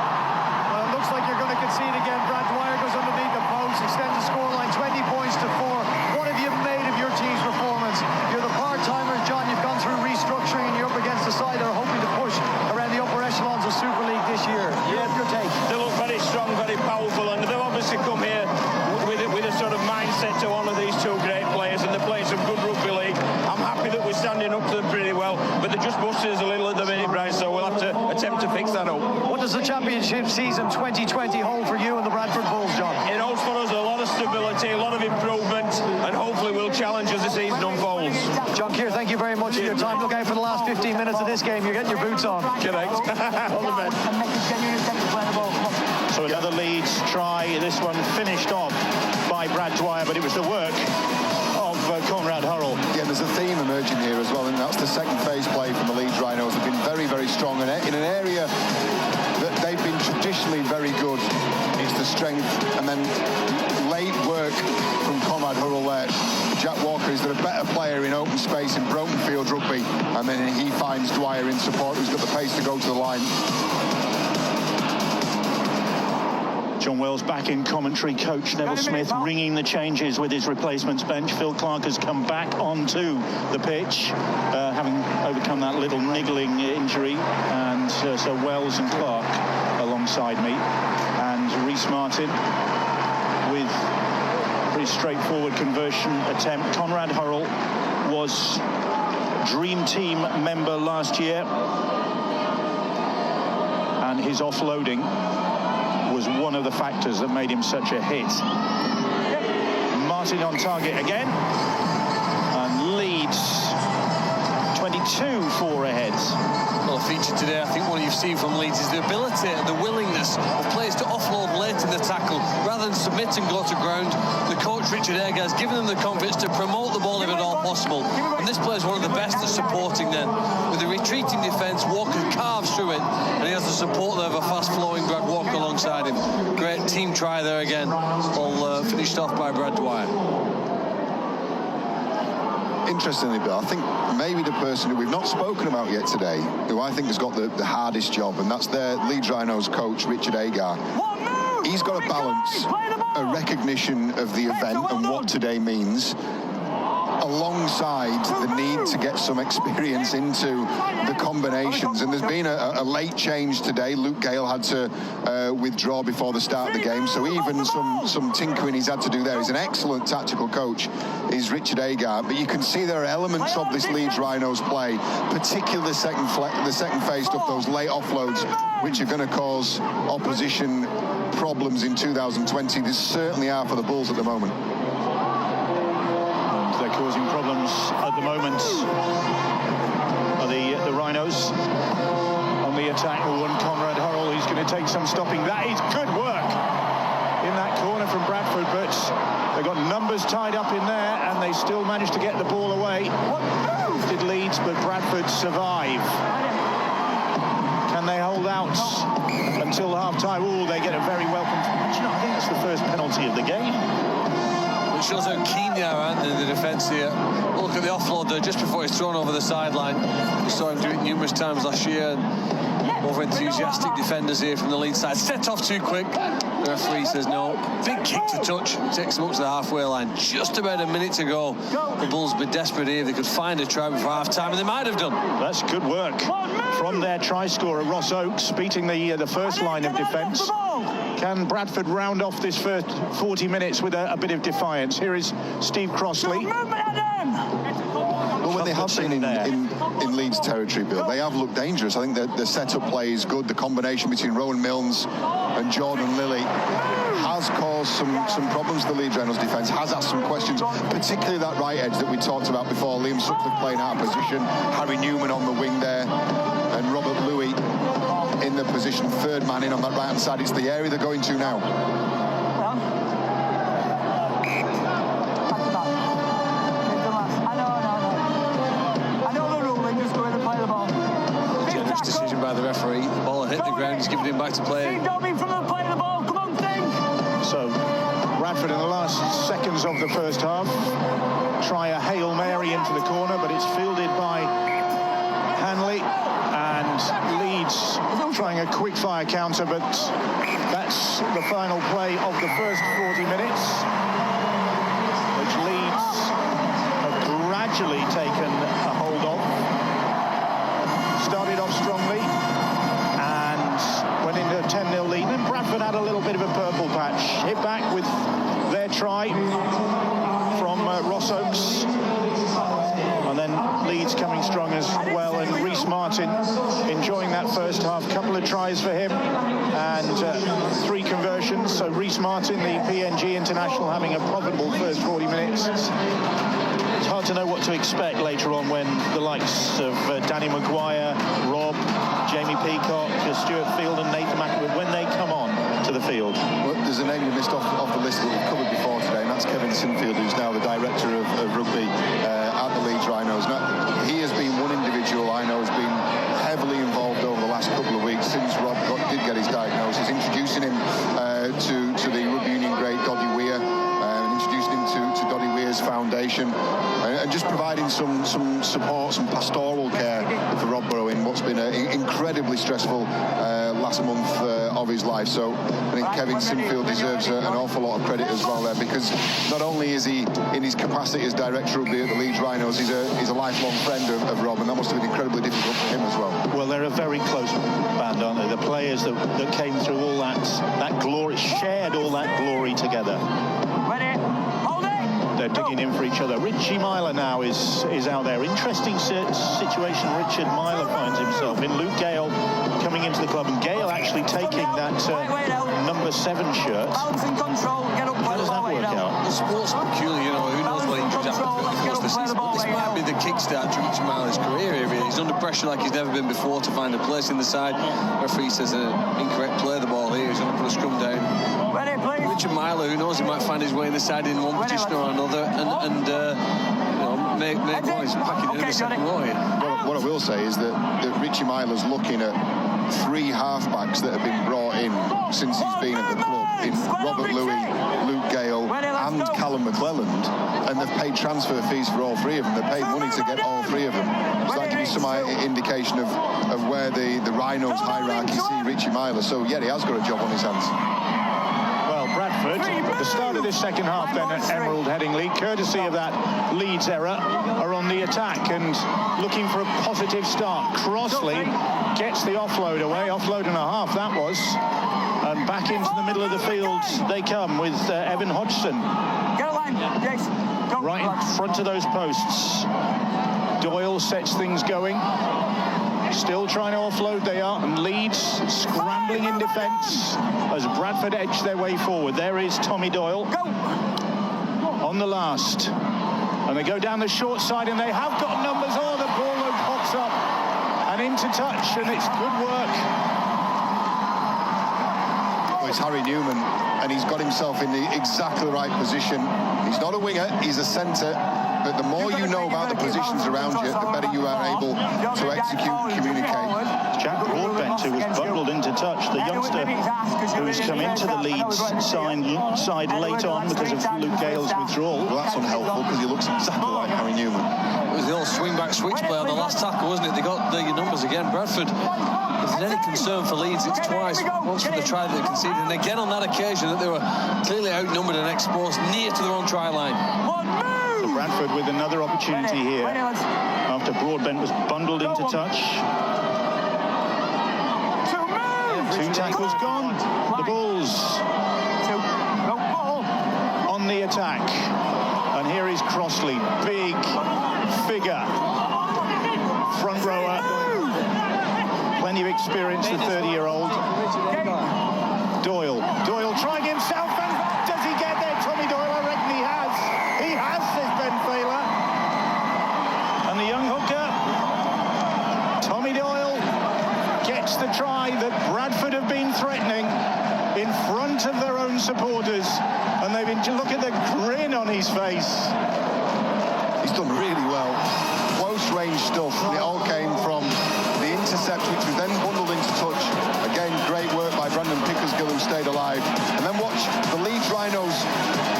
Well, it looks like you're going to concede again. Brad Dwyer goes underneath the post, extends the scoreline 20 points to 4. What have you made of your team's performance? You're the part-timers, John. You've gone through restructuring and you're up against the side that are hoping to push around the upper echelons of Super League this year. Yeah, your take. They look very strong, very powerful, and they've obviously come here with a sort of mindset to honour these two great players, and they're playing some good rugby league. I'm happy that we're standing up to them pretty well, but they're just busted us a little at the minute, Brian, so we'll have to attempt to fix that up. What does the championship season 2020 hold for you and the Bradford Bulls, John? It holds for us a lot of of stability, a lot of improvement, and hopefully we'll challenge as the season unfolds. John Keir, thank you very much for your time. Look out for the last 15 minutes of this game. You're getting your boots on. Correct. All the best. So another Leeds try, this one finished off by Brad Dwyer, but it was the work of Conrad Hurrell. Yeah, there's a theme emerging here as well, and that's the second phase play from the Leeds Rhinos. They've been very, very strong, and in an area that they've been traditionally very good. It's the strength, and then late work from Conrad Hurrell there. Jack Walker, is there a better player in open space in broken field rugby? And then he finds Dwyer in support, who's got the pace to go to the line. John Wells back in commentary. Coach Neville Smith ringing the changes with his replacements bench. Phil Clark has come back onto the pitch, having overcome that little niggling injury. And so Wells and Clark alongside me. And Reece Martin with a pretty straightforward conversion attempt. Conrad Hurrell was Dream Team member last year. And his offloading was one of the factors that made him such a hit. Martin on target again, and Leeds 22-4 ahead. Well, a feature today, I think what you've seen from Leeds is the ability and the willingness of players to offload late in the tackle rather than submit and go to ground. The coach Richard Agar has given them the confidence to promote the ball if at all possible, and this player is one of the best at supporting them. With the retreating defence, Walker carves through it, and he has the support there of a fast-flowing Brad Walker alongside him. Great team try there again, all finished off by Brad Dwyer. Interestingly, Bill, I think maybe the person who we've not spoken about yet today, who I think has got the hardest job, and that's their Leeds Rhinos coach, Richard Agar. He's got to balance a recognition of the event and what today means, alongside the need to get some experience into the combinations. And there's been a late change today. Luke Gale had to withdraw before the start of the game, so even some tinkering he's had to do there. He's an excellent tactical coach, is Richard Agar, but you can see there are elements of this Leeds Rhinos play, particularly the second phase stuff, those late offloads, which are going to cause opposition problems in 2020. They certainly are for the Bulls at the moment. They're causing problems at the moment. The Rhinos on the attack. One Conrad Hurrell, who's going to take some stopping. That is good work in that corner from Bradford, but they've got numbers tied up in there, and they still managed to get the ball away. Did Leeds, but Bradford survive. Can they hold out until half-time? Oh, they get a very welcome. I think that's the first penalty of the game. It shows how keen they are, aren't they, the defence here. Look at the offload there just before he's thrown over the sideline. We saw him do it numerous times last year. And over-enthusiastic defenders here from the Leeds side. Set off too quick. The referee says no. Big kick to touch. Takes them up to the halfway line. Just about a minute to go. The Bulls would be desperate here if they could find a try before half-time, and they might have done. That's good work from their try scorer, Ross Oakes, beating the first line of defence. Can Bradford round off this first 40 minutes with a bit of defiance? Here is Steve Crossley. Well, when they have been in Leeds territory, Bill, they have looked dangerous. I think the setup play is good. The combination between Rowan Milnes and Jordan Lilly has caused some problems to the Leeds Rhinos defence, has asked some questions, particularly that right edge that we talked about before. Liam Sutcliffe playing out of position, Harry Newman on the wing there, and Robert Louis in the position, third man in on that right-hand side. It's the area they're going to now. Generous decision by the referee. The ball had hit the ground, he's given him back to play. So Bradford in the last seconds of the first half try a Hail Mary into the corner, but it's fielded by Hanley, and Leeds trying a quick fire counter, but that's the final play of the first 40 minutes, which Leeds have gradually taken a hold of. Started off strongly and went into a 10-0 lead. Then Bradford had a little bit of a purple patch. Hit back with their try from Ross Oakes. And then Leeds coming strong as well, and Reece Martin enjoying that first half. Couple of tries for him and 3 conversions. So Reece Martin, the PNG international, having a profitable first 40 minutes. It's hard to know what to expect later on when the likes of Danny Maguire, Rob, Jamie Peacock, Stuart Field and Nathan McAvoy, when they come on to the field. Well, there's a name you missed off the list that we've covered before today, and that's Kevin Sinfield, who's now the director of rugby at the Leeds Rhinos. Now, he has been one individual I know has been heavily involved over the last couple of weeks since Rob did get his diagnosis, introducing him to the rugby union great Doddy Weir, introducing him to Doddy Weir's foundation, and just providing some support, some pastoral care for Rob Burrow in what's been an incredibly stressful last month of his life. So I think Kevin Sinfield deserves an awful lot of credit as well there, because not only is he in his capacity as director of the Leeds Rhinos, he's a lifelong friend of Rob, and that must have been incredibly difficult for him as well. Well, they're a very close band, aren't they? The players that came through all that glory, shared all that glory together. They're digging in for each other. Richie Myler now is out there. Interesting situation Richard Myler finds himself in. Luke Gale coming into the club, and Gale actually taking that number 7 shirt. How does that work out? The sport's peculiar, you know. Who knows what injuries happen throughout the course of the season, but this might be the kickstart to Richie Myler's career here. Really. He's under pressure like he's never been before to find a place in the side. Referee says an incorrect play the ball here. He's going to put a scrum down. Richard Myler, who knows, he might find his way in the side in one position or another, and you know, make one. He's packing in the second row here. What I will say is that Richie Myler's looking at 3 halfbacks that have been brought in since he's been at the club, in Robert Louis, Luke Gale and Callum McClelland, and they've paid transfer fees for all 3 of them. They've paid money to get all 3 of them. So that gives you some indication of where the Rhinos hierarchy see Richie Myler. So yeah, he has got a job on his hands. Bradford, the start of this second half then at Emerald Headingley, courtesy of that Leeds error, are on the attack and looking for a positive start. Crossley gets the offload away, offload and a half that was, and back into the middle of the field they come with Evan Hodgson right in front of those posts. Doyle sets things going. Still trying to offload they are, and Leeds scrambling in defence as Bradford edge their way forward. There is Tommy Doyle on the last, and they go down the short side and they have got numbers. Oh, the ball pops up and into touch, and it's good work. Well, it's Harry Newman, and he's got himself in the exactly right position. He's not a winger, he's a centre. But the more you know about the positions around you, the better you are able to execute and communicate. Jack Broadbent, who was bundled into touch, the youngster who has come into the Leeds side late on because of Luke Gale's withdrawal. Well, that's unhelpful because he looks exactly like Harry Newman. It was the old swing-back switch play on the last tackle, wasn't it? They got the numbers again. Bradford, if there's any concern for Leeds, it's twice. Once for the try that they conceded, and again on that occasion that they were clearly outnumbered and exposed near to their own try line. Bradford with another opportunity here after Broadbent was bundled into touch. 2 tackles gone. The Bulls on the attack, and here is Crossley, big figure, front rower, plenty of experience, the 30-year-old. Doyle trying himself, and does he get there? Tommy Doyle, I reckon he has, says Ben Failer. And the young hooker, Tommy Doyle, gets the try that Bradford have been threatening in front of their own supporters. And they've been, look at the grin on his face. He's done really well. Close range stuff. It all came from the intercept, which was then bundled into touch. Again, great work by Brandon Pickersgill, who stayed alive. And then watch the Leeds Rhinos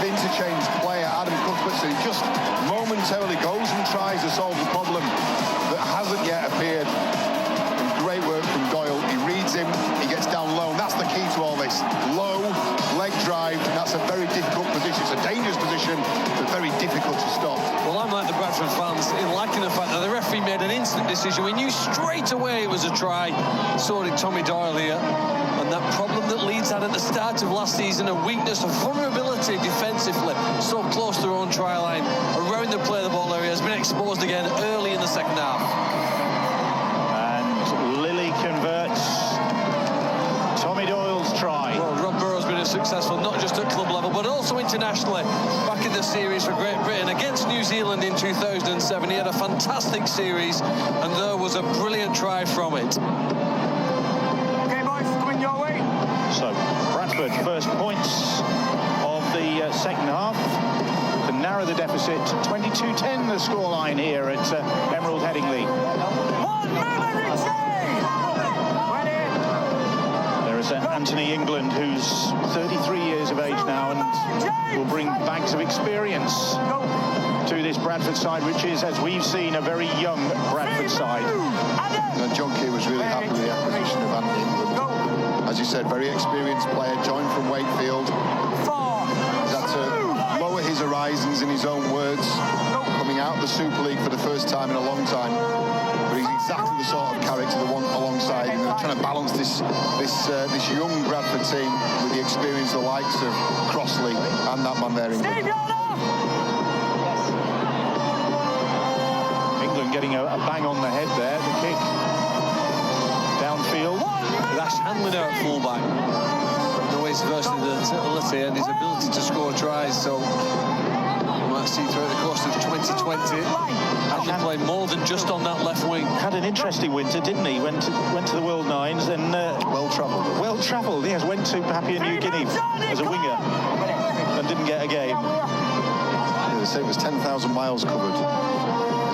interchange player Adam Cuthbertson, who just momentarily goes and tries to solve the problem that hasn't yet appeared. And great work from Doyle. He reads him, he gets down low, and that's the key to all this. Low leg drive, and that's a very difficult position. It's a dangerous position, but very difficult to stop. Well, I'm like the Bradford fans in liking the fact that the referee made an instant decision. We knew straight away it was a try. So did Tommy Doyle here. And that problem that Leeds had at the the start of last season, a weakness, a vulnerability defensively, so close to their own try line, around the play the ball area, has been exposed again early in the second half. And Lilly converts Tommy Doyle's try. Well, Rob Burrow's been successful not just at club level but also internationally. Back in the series for Great Britain against New Zealand in 2007, he had a fantastic series and there was a brilliant try from it. Okay, boys, coming your way. So Bradford first points of the second half to narrow the deficit. 22-10 the scoreline here at Emerald Headingley. One minute, There is Anthony England, who's 33 years of age now and will bring bags of experience to this Bradford side, which is, as we've seen, a very young Bradford side. John Key was really happy with the acquisition of Anthony England. As you said, very experienced player, joined from Wakefield. He's had to lower his horizons, in his own words, coming out of the Super League for the first time in a long time. But he's exactly the sort of character they want alongside him. They're trying to balance this young Bradford team with the experience of the likes of Crossley and that man there, England. England getting a bang on the head there. The kick downfield. That's handling out at fullback. No, his versatility and his ability to score tries. So you might see throughout the course of 2020, Handley played more than just on that left wing. Had an interesting winter, didn't he? Went to the World Nines and well-travelled. Well-travelled, yes. Went to Papua New Guinea as a winger and didn't get a game. Yeah, they say it was 10,000 miles covered.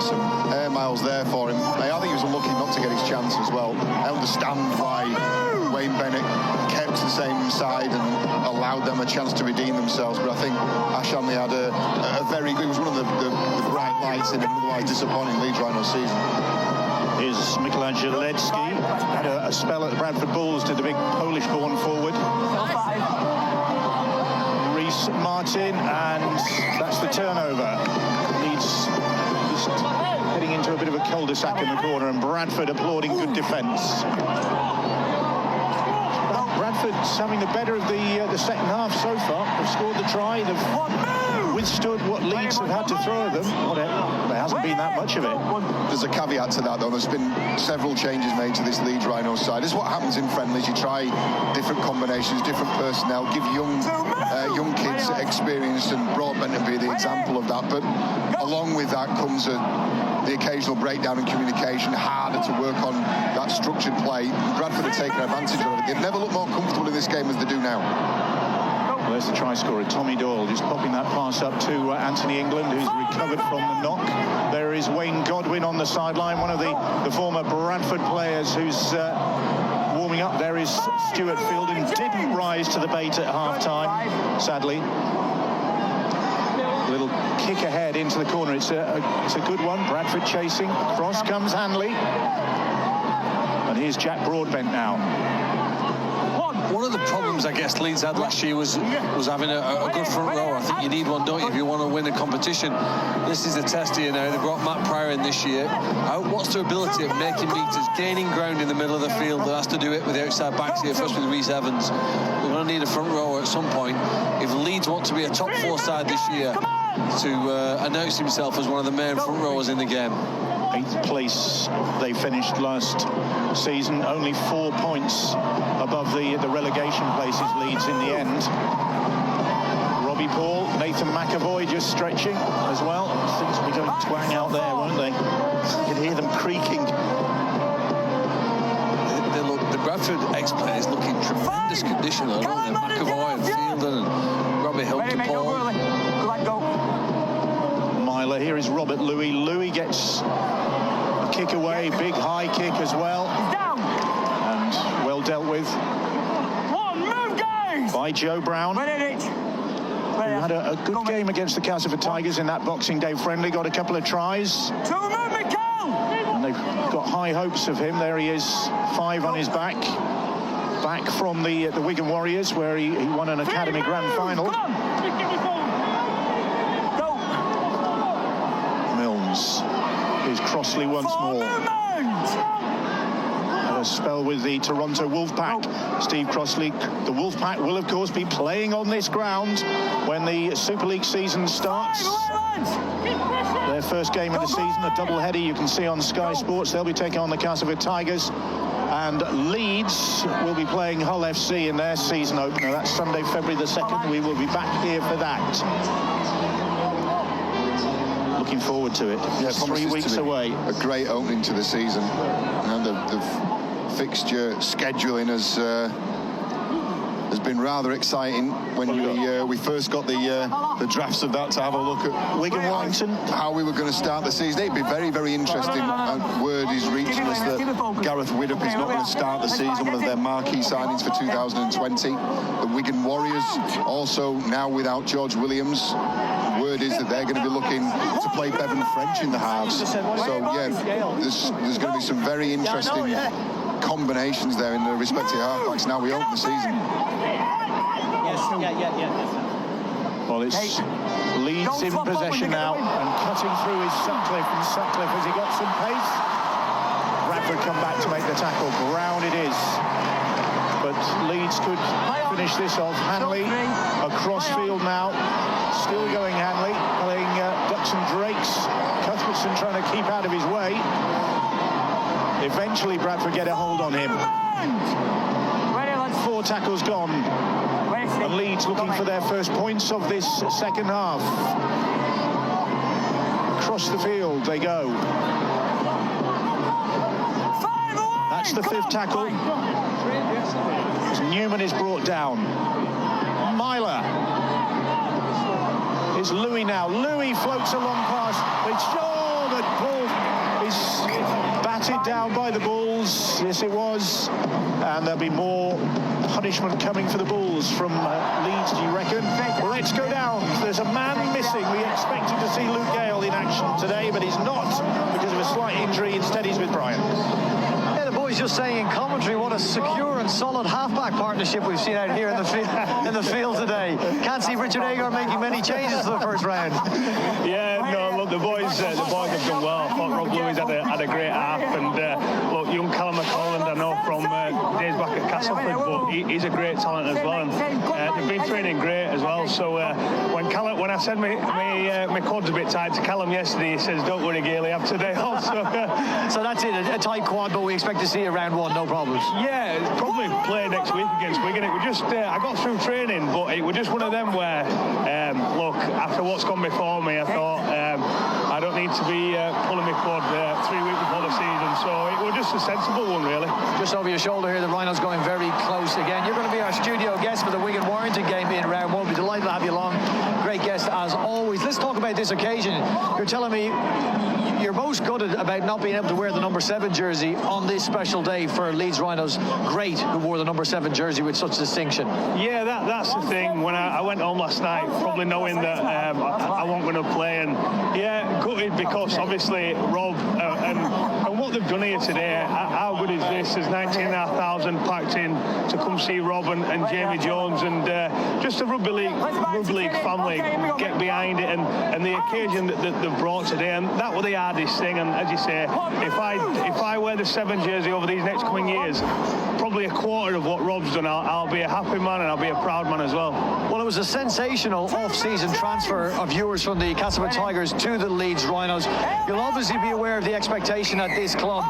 Some air miles there for him. I think he was unlucky not to get his chance as well. I understand why Wayne Bennett kept the same side and allowed them a chance to redeem themselves, but I think Ash Hanley had a very good, it was one of the bright lights in an otherwise disappointing Leeds Rhinos season. Here's Michelangelo Ledski, had a spell at the Bradford Bulls, did the big Polish-born forward. Reece Martin, and that's the turnover. Leeds just heading into a bit of a cul-de-sac in the corner, and Bradford applauding good defence. Bradford's having the better of the second half so far. They've scored the try, they've withstood what Leeds have had to throw at them. There hasn't been that much of it. There's a caveat to that, though. There's been several changes made to this Leeds Rhinos side. This is what happens in friendlies. You try different combinations, different personnel, give young kids experience, and Broadbent would be the example of that. But along with that comes the occasional breakdown in communication, harder to work on that structured play. Bradford have taken advantage of it. They've never looked more comfortable in this game as they do now. Well, there's the try scorer, Tommy Doyle, just popping that pass up to Anthony England, who's recovered from the knock. There is Wayne Godwin on the sideline, one of the former Bradford players who's warming up. There is Stuart Fielding, didn't rise to the bait at half-time, sadly. Little kick ahead into the corner. It's a good one. Bradford chasing. Across comes Hanley. And here's Jack Broadbent now. One of the problems I guess Leeds had last year was having a good front row. I think you need one, don't you, if you want to win a competition. This is a test here now. They brought Matt Pryor in this year. What's their ability of making meters, gaining ground in the middle of the field? That has to do it with the outside backs here, first with Rhys Evans. They're going to need a front row at some point. If Leeds want to be a top four side this year, to announce himself as one of the main front rowers in the game. 8th place they finished last season, only 4 points above the relegation places Leeds in the end. Robbie Paul, Nathan McAvoy just stretching as well. Things will be going twang out there, won't they? You can hear them creaking. The Bradford ex-players look in tremendous condition, though, don't they? McAvoy and Fielder and Robbie Hilton-Paul. Myler, here is Robert Louis. Louis gets a kick away, big high kick as well. And well dealt with by Joe Brown, who had a good game against the Castleford Tigers in that Boxing Day friendly, got a couple of tries. And they've got high hopes of him. There he is, 5 on his back from the Wigan Warriors, where he won an Academy Grand Final. Milnes. Here's Crossley once more. A spell with the Toronto Wolfpack. Steve Crossley, the Wolfpack will of course be playing on this ground when the Super League season starts. Their first game of the season, a double-header you can see on Sky Sports. They'll be taking on the Castleford Tigers. And Leeds will be playing Hull FC in their season opener. That's Sunday, February the 2nd. We will be back here for that. Looking forward to it. Yeah, 3 weeks away. A great opening to the season. And the fixture scheduling has been rather exciting when we first got the drafts of that to have a look at Wigan Warrington, how we were going to start the season. It'd be very, very interesting. Word is reaching us that Gareth Widdop is not going to start the season, one of their marquee signings for 2020. The Wigan Warriors also now without George Williams. Word is that they're going to be looking to play Bevan French in the halves. So yeah, there's going to be some very interesting combinations there in the respective halfbacks. Now we open the season. Well, it's Leeds in possession now, and cutting through is Sutcliffe, and Sutcliffe, has he got some pace? Bradford come back to make the tackle. Brown it is. But Leeds could finish this off. Hanley across field now. Still going Hanley, playing Ducks and Drakes. Cuthbertson trying to keep out of his way. Eventually Bradford get a hold on him. 4 tackles gone. And Leeds looking for their first points of this second half. Across the field they go. That's the 5th tackle. As Newman is brought down. Myler. It's Louis now. Louis floats along past. It's Shaw, but Paul is batted down by the Bulls. Yes, it was. And there'll be more punishment coming for the Bulls from Leeds, do you reckon? Well, let's go down. There's a man missing. We expected to see Luke Gale in action today, but he's not because of a slight injury. Instead, he's with Brian. Yeah, the boys just saying in commentary what a secure and solid halfback partnership we've seen out here in the field today. Can't see Richard Agar making many changes to the first round. Yeah, no, look, the boys have done well. I thought Rob Lewis had a great half, and look, young Callum McColland, I know from days back at Castleford, but he's a great talent as well, and they've been training great as well. So when I said my quad's a bit tight to Callum yesterday, he says, "Don't worry, Gailey, I'm today also." So that's it, a tight quad, but we expect to see you round 1, no problems. Yeah, probably play next week against Wigan. It was just I got through training, but it was just one of them where look, after what's gone before me, I thought I don't need to be pulling my quad 3 weeks before the season, so it was just a sensible one, really. Just over your shoulder here, the Rhinos going very close again. You're going to be our studio guest for the Wigan Warrington game in round 1. We'll be delighted to have you along. Great guest as always. Let's talk about this occasion. You're telling me you're most gutted about not being able to wear the number 7 jersey on this special day for Leeds Rhinos. Great who wore the number 7 jersey with such distinction. Yeah, that's the thing. When I went home last night, probably knowing that I wasn't going to play, and yeah, gutted because obviously Rob and what they've done here today, how good is this? There's 19,500 packed in to come see Rob and Jamie Jones, and just the rugby league family get behind it, and the occasion that they've brought today, and that was the hardest thing. And as you say, if I wear the 7 jersey over these next coming years, probably a quarter of what Rob's done, I'll be a happy man and I'll be a proud man as well. Well, it was a sensational off-season transfer of yours from the Castleford Tigers to the Leeds Rhinos. You'll obviously be aware of the expectation at this club,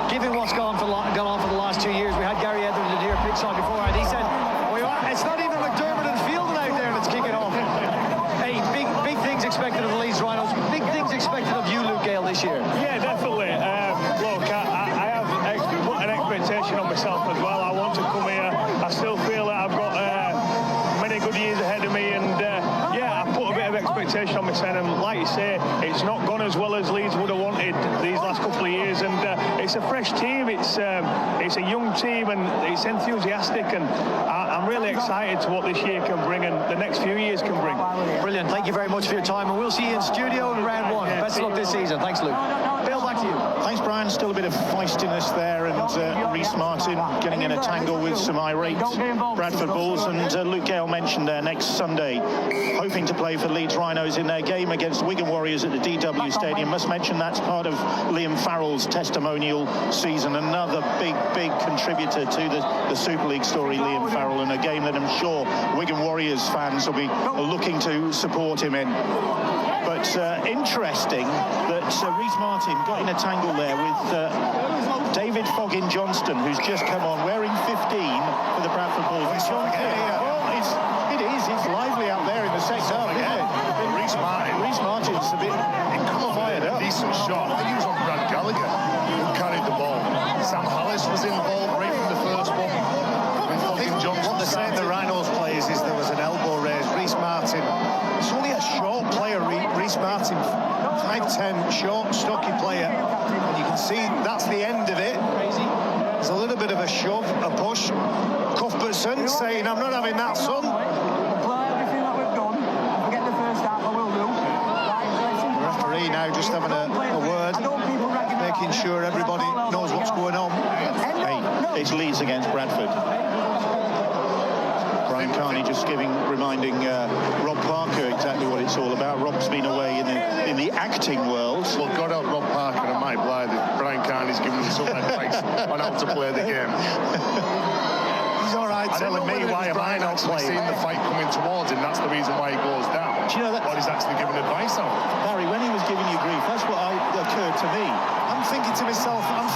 given what's gone on for the last 2 years. We had Gary Etherington here pitchside before, and he said, well, it's not even McDermott and Fielding out there that's kicking off. Hey, big things expected of the Leeds Rhinos. Big things expected of you, Luke Gale, this year. Yeah, definitely. Look, I have put an expectation on myself as well. I want to come here. I still feel that I've got many good years ahead of me, and yeah, I put a bit of expectation on myself, and like you say, it's not gone as well as Leeds would have wanted these last couple of years, and it's a fresh team, it's a young team, and it's enthusiastic, and I'm really excited to what this year can bring and the next few years can bring. Brilliant, thank you very much for your time, and we'll see you in studio in round 1. Best of luck this season. Thanks, Luke. Bill, back to you. Thanks, Brian. Still a bit of feistiness there there, and Reece Martin getting in a tangle with some irate Bradford Bulls, and Luke Gale mentioned there next Sunday hoping to play for Leeds Rhinos in their game against Wigan Warriors at the DW Stadium. Must mention that's part of Liam Farrell's testimonial season, another big contributor to the Super League story, Liam Farrell, and a game that I'm sure Wigan Warriors fans will be looking to support him in. But interesting that Reece Martin got in a tangle there with David Foggin Johnston, who's just come on wearing 15 for the Bradford Bulls. It's lively out there in the second half, isn't it? Reece Martin's a bit fired up. Decent shot. I think he was on Brad Gallagher who carried the ball. Sam Hallis was involved right from the first one. I think what they're saying, the Rhinos players, is there was an elbow raise. Reece Martin, it's only a short player, Reece Martin, 5'10", short, stocky player. And you can see that's the end of it. There's a little bit of a shove, a push. Cuthbertson saying, I'm not having that, son. The referee now just having a word, making sure everybody knows what's going on. Hey, it's Leeds against Bradford. Brian Carney just reminding Rob Parker exactly what it's all about. Rob's been away in the acting world. Well, God help Rob Parker and Mike Blythe. Brian Carney's giving them some advice on how to play the game. He's all right telling me why am I not playing. Seeing the fight coming towards him, that's the reason why he goes down. Do you know that? What he's actually giving advice on. Barry, when he was giving you grief, that's what occurred to me. I'm thinking to myself, I'm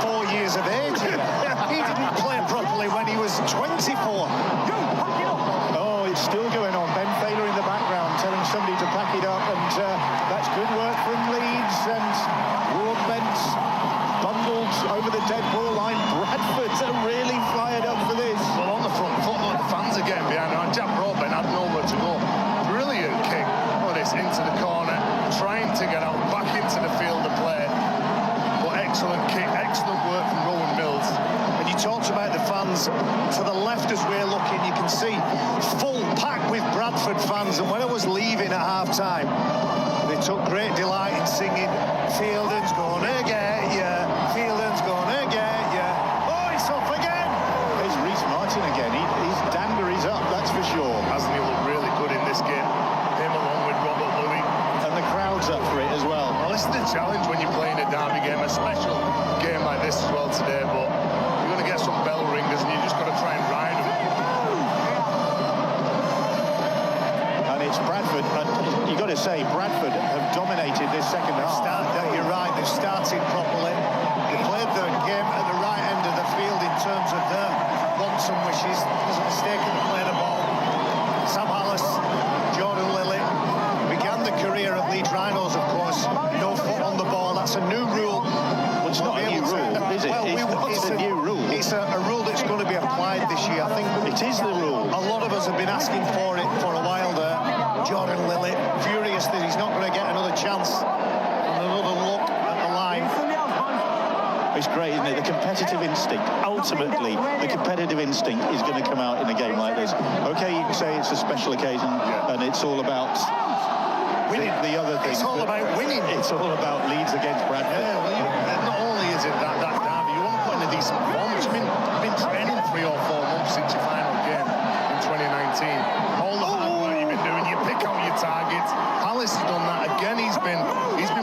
44 years of age. He didn't play properly when he was 24. Oh, it's still going on. Ben Thaler in the background telling somebody to pack it up, and that's good work from Leeds, and Broadbent bundled over the dead ball line. Bradford's are really fired up for this. Well, on the front foot, the fans are getting behind. Jack Broadbent had nowhere to go. Brilliant kick. Oh, this into the corner, trying to get out back into the field of play. But excellent kick, excellent work from Rowan Mills. And you talked about the fans to the left as we're looking. You can see full pack with Bradford fans. And when I was leaving at half-time, they took great delight in singing, Fielding's gonna get ya, Fielding's gonna get ya. Oh, it's off again. There's Reece Martin again. His dander is up, that's for sure. Hasn't he looked really good in this game? Him along with Robert Louis. And the crowd's up for it as well. Well, it's the challenge when you're playing a derby game, a special game like this as well today, but you're going to get some bell ringers and you just got to try and ride them. And it's Bradford, and you've got to say, Bradford have dominated this second half. You're right, they've started properly. They played the game at the right end of the field in terms of their wants and wishes. There's a mistake in the play of the ball. Sam Hallis, Jordan Lilly, began the career of Leeds Rhinos, of course. No foot on the ball, that's a new rule. Well, it's not a new rule, is it? Well, it's a new rule. It's a rule that's going to be applied this year. I think it is the rule. A lot of us have been asking for it for a while there. Jordan Lilly, furious that he's not going to get another chance and another look at the line. It's great, isn't it? The competitive instinct. Ultimately, the competitive instinct is going to come out in a game like this. Okay, you can say it's a special occasion, and it's all about winning. The other thing. It's all about winning. It's all about Leeds against Bradford. Yeah, well, not only is it that derby, you want to put in a decent performance. You've been training 3 or 4 months since your final game in 2019. All the hard work you've been doing, you pick out your targets. Hallis has done that again. He's been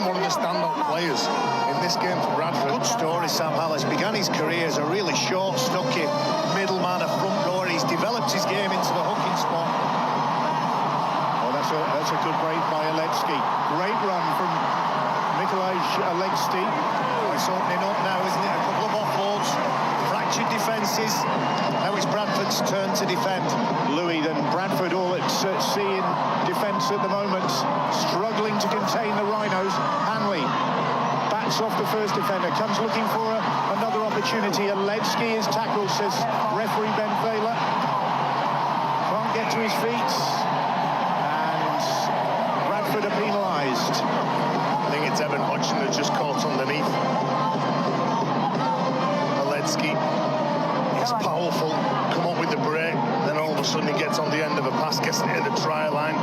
one of the standout players in this game for Bradford. Good story, Sam Hallis. Began his career as a really short, stocky middleman, a front rower. He's developed his game into the hooking spot. Oh, that's a good break by Alexi. Great run from Nikolaj Alexi. It's opening up now, isn't it? A couple of offloads, fractured defences. Now it's Bradford's turn to defend. Louis, then Bradford all at sea in defence at the moment, struggling to contain the Rhinos. Hanley bats off the first defender, comes looking for another opportunity. Alexi is tackled, says referee Ben Thaler. Can't get to his feet, and Bradford are penalised. I think it's Evan Hodgson that's just caught underneath. Alexi, it's powerful, come up with the break, then all of a sudden he gets on the end of a pass, gets it at the try line.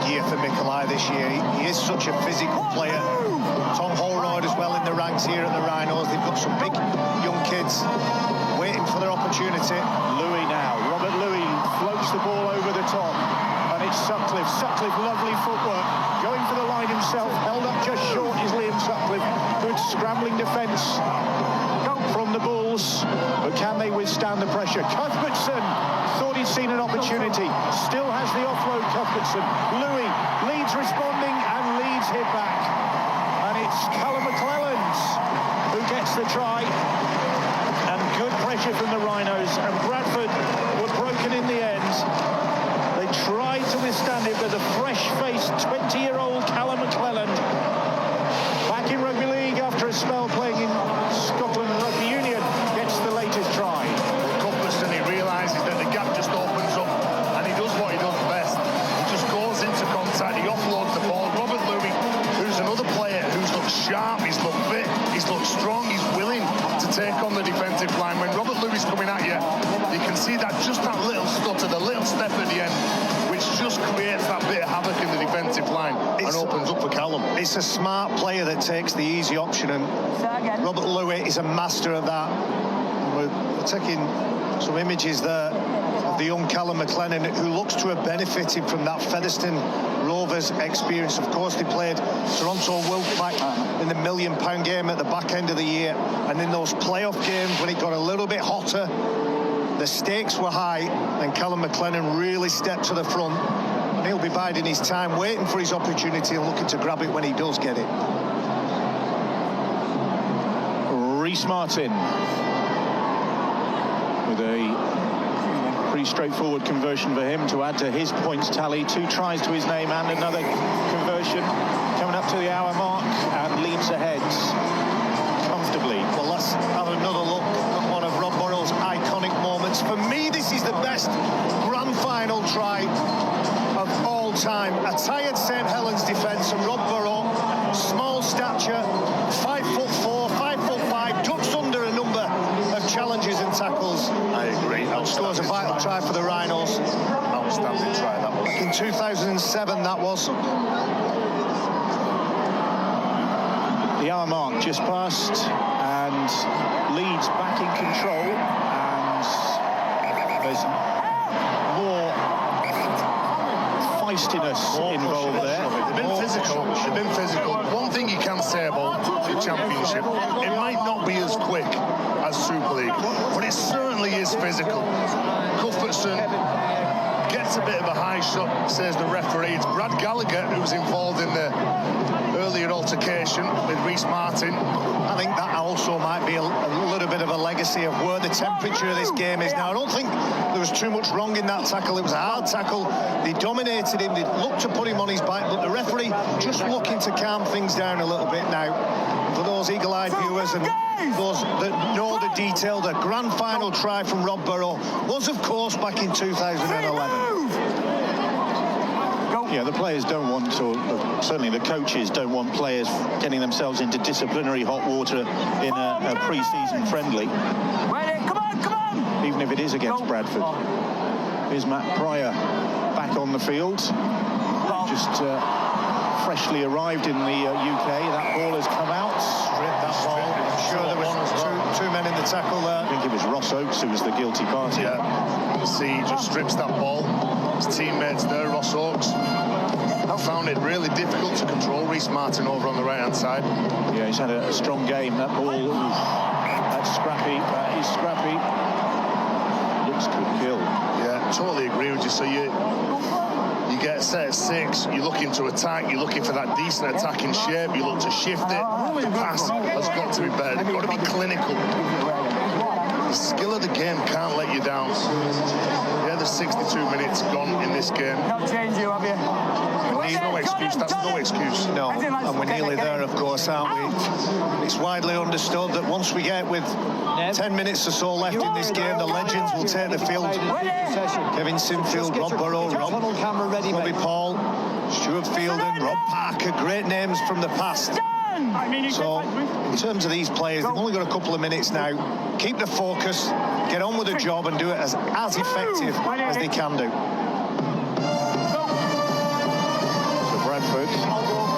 year for Mikolai this year. He is such a physical player. Tom Holroyd as well in the ranks here at the Rhinos. They've got some big young kids waiting for their opportunity. Louis now. Robert Louis floats the ball over the top. And it's Sutcliffe. Sutcliffe, lovely footwork. Going for the line himself. Held up just short is Liam Sutcliffe. Good scrambling defence from the Bulls. But can they withstand the pressure? Cuthbertson thought he'd seen an opportunity. Still has the offload, Cuthbertson. Louis, Leeds responding, and Leeds hit back. And it's Callum McClelland who gets the try. And good pressure from the Rhinos. And Bradford were broken in the end. They tried to withstand it, but the fresh-faced 20-year-old Callum McClelland, back in Rugby League after a spell playing in Scotland Rugby Union, gets the latest try. Cuthbertson, he realises that the gap just opens up, and he does what he does best. He just goes into contact, he offloads the ball. Robert Louis, who's another player who's looked sharp, he's looked fit, he's looked strong, he's willing to take on the defensive line. When Robert Louis is coming at you, you can see that just that little stutter, the little step at the end, which just creates that bit of havoc in the defensive line and opens up for Callum. It's a smart player that takes the easy option, and Robert Louis is a master of that. We're taking some images there of the young Callum McClelland, who looks to have benefited from that Featherstone Rovers experience. Of course, they played Toronto Wolfpack in the £1 million game at the back end of the year, and in those playoff games when it got a little bit hotter, the stakes were high, and Callum McClelland really stepped to the front. And he'll be biding his time, waiting for his opportunity and looking to grab it when he does get it. Rhys Martin with a pretty straightforward conversion for him to add to his points tally. 2 tries to his name and another conversion. Coming up to the hour mark, and Leeds ahead comfortably. Well, let's have another look at one of Rob Burrow's iconic moments. For me, this is the best grand final try of all time. A tired St Helens defence, and Rob Burrow, small stature, 5'4", 5'5", ducks under a number of challenges and tackles. I agree. Scores a vital try for the Rhinos. Outstanding try, that was. In 2007, that was. The hour mark just passed, and Leeds back in control, and there's more feistiness involved there. They've been physical. They've been physical. One thing you can say about the Championship, it might not be as quick as Super League, but it certainly is physical. Cuthbertson gets a bit of a high shot, says the referee. It's Brad Gallagher who's involved in the earlier altercation with Rhys Martin. I think that also might be a little bit of a legacy of where the temperature of this game is now. I don't think there was too much wrong in that tackle. It was a hard tackle. They dominated him. They looked to put him on his back, but the referee just looking to calm things down a little bit now. For those eagle-eyed viewers and those that know the detail, the grand final try from Rob Burrow was, of course, back in 2011. Yeah, the players don't want, or certainly the coaches don't want players getting themselves into disciplinary hot water in a pre-season friendly. Come on! Even if it is against Bradford. Here's Matt Pryor back on the field. Just freshly arrived in the UK. That ball has come out. Stripped that ball. I'm sure there was two men in the tackle there. I think it was Ross Oakes who was the guilty party. Yeah, you see, he just strips that ball. His teammates there, Ross Oakes, found it really difficult to control Rhys Martin over on the right-hand side. Yeah, he's had a strong game. That ball, that's scrappy. That is scrappy. Looks good kill. Yeah, totally agree with you. So you get a set of 6, you're looking to attack, you're looking for that decent attacking shape, you look to shift it. The pass has got to be better. They've got to be clinical. The skill of the game can't let you down. Yeah, there's 62 minutes gone in this game. Not change you, have you? There's no excuse. That's no excuse. No, and we're nearly there, of course, aren't we? It's widely understood that once we get with 10 minutes or so left in this game, the legends will take the field. Kevin Sinfield, Rob Burrow, Robbie Paul, Stuart Fielding, Rob Parker, great names from the past. So, in terms of these players, they've only got a couple of minutes now. Keep the focus, get on with the job, and do it as effective as they can do. Bradford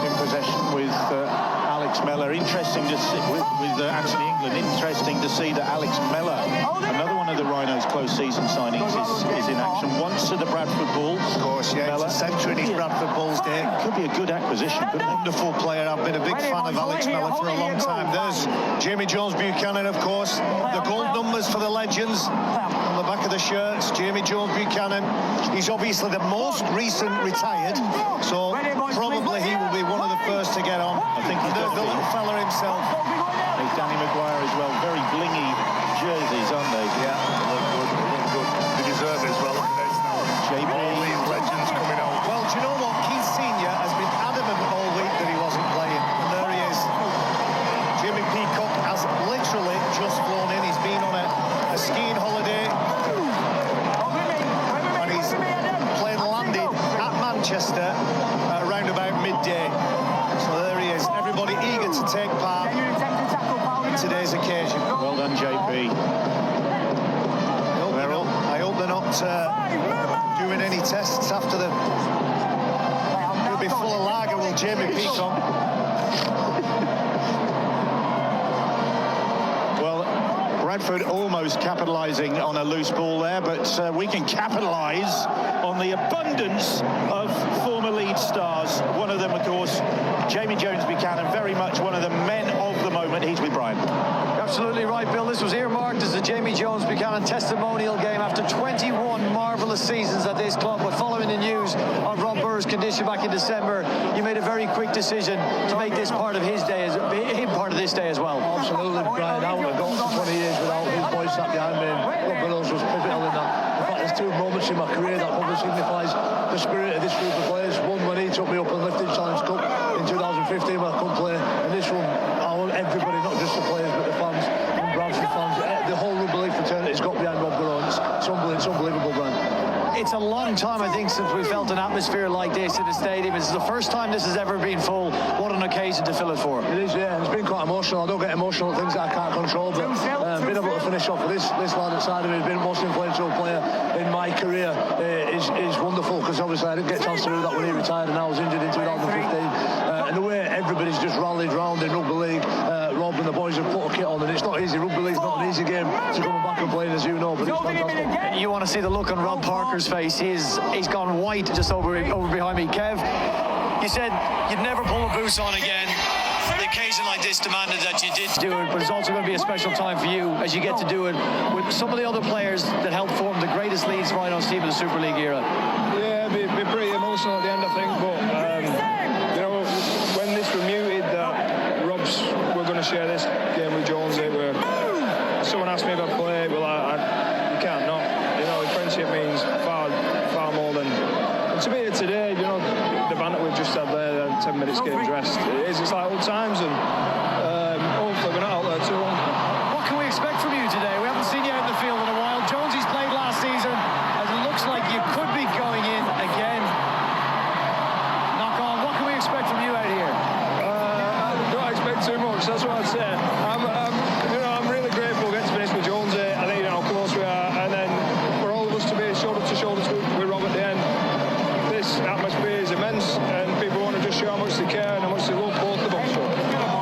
in possession with Alex Mellor. Interesting to see with Anthony England. Interesting to see that Alex Mellor, another one of the Rhinos' close season signings, is in action. Once to the Bradford Bulls. Of course, yeah, it's a centre in his Bradford Bulls day. Could be a good acquisition. Wonderful player. I've been a big fan of Alex Mellor for a long time. There's Jamie Jones Buchanan, of course. The gold numbers for the legends on the back of the shirts. Jamie Jones Buchanan. He's obviously the most recent retired, so probably he will be one of the first to get on. I think he's the little fella himself. There's Danny Maguire as well. Very blingy jerseys, aren't they? Yeah. Look good. They deserve it as well. Look at this now. JB. All these legends coming out. Well, do you know what? Keith Senior has been adamant all week that he wasn't playing. And there he is. Jimmy Peacock has literally just flown in. He's been on a skiing holiday. And he's plane landed at Manchester around about midday. So there he is. Everybody eager to take part in today's occasion. Well done, JP. I hope they're not doing any tests after the... He'll be full of lager, will Jamie Peacock? Well, Bradford almost capitalising on a loose ball there, but we can capitalise on the abundance of former Leeds stars. One of them, of course, Jamie Jones Buchanan, very much one of the men of the moment. He's with Brian. Absolutely right, Bill. This was earmarked as the Jamie Jones Buchanan testimonial game after 21 marvellous seasons at this club. But following the news of Rob Burr's condition back in December, you made a very quick decision to make this part of his day, him part of this day as well. Absolutely, Brian. I would have gone for 20 years without his boys sat behind me. Rob Burrows was pivotal in that. In fact, there's two moments in my career that probably signifies the spirit of this group of players. One when he took me up and lifted Challenge Cup in 2015 when I couldn't play, and this one, I want everybody, not just the players but the fans and Bradford fans. The whole Rugby League fraternity's got behind Rob Burrows. It's unbelievable, Brian. It's a long time, I think, since we felt an atmosphere like this in the stadium. It's the first time this has ever been full. What an occasion to fill it for. It is, yeah. It's been quite emotional. I don't get emotional at things that I can't control, but being able to finish off with this lad inside of me, being the most influential player in my career, is wonderful, because obviously I didn't get a chance to do that when he retired and I was injured in 2015. And the way everybody's just rallied round in Rugby League, Rob and the boys have put a kit on, and it's not easy. Rugby League's not an easy game to come back and play, as you know, but it's fantastic. You want to see the look on Rob Parker's face. He's gone white just over behind me. Kev, you said you'd never pull a boots on again. The occasion like this demanded that you did do it, but it's also going to be a special time for you as you get to do it with some of the other players that helped form the greatest Leeds Rhinos team in the Super League era. Yeah, it'd be pretty emotional at the end, I think, but you know, when this was muted that we're going to share this game with Jones, someone asked me if I'd play, well, you can't not. You know, friendship means far more than... And to me today, you know, the banter we've just had there, 10 minutes getting dressed, it's like old times, and hopefully we're not out there too long. What can we expect from you today? We haven't seen you out in the field in a while. Jonesy's played last season, and it looks like you could be going in again. Knock on. What can we expect from you out here? Don't expect too much, that's what I'd say. I'm really grateful getting to finish with Jones. I think you know how close we are, and then for all of us to be shoulder to shoulder with Rob at the end. This atmosphere is immense, and people want to just show how much they care and how much they love both of them. So.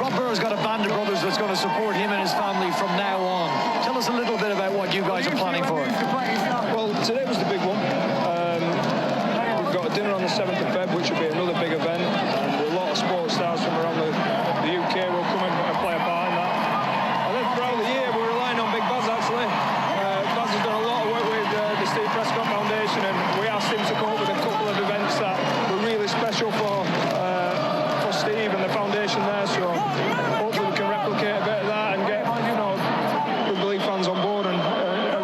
Rob Burr's got a band of brothers that's going to support him and his family from now on. Tell us a little bit about what you guys are planning for. Well, today was the big one. We've got a dinner on the 7th of Feb, which will be another big event, and a lot of sports stars from around the UK will come in and play a part in that. And then throughout the year, we're relying on Big Baz, actually. Baz has done a lot of work with the Steve Prescott Foundation, and we asked him to come up with a couple of events that were really special for Steve and the foundation there, so hopefully we can replicate a bit of that and get, you know, Rugby League fans on board and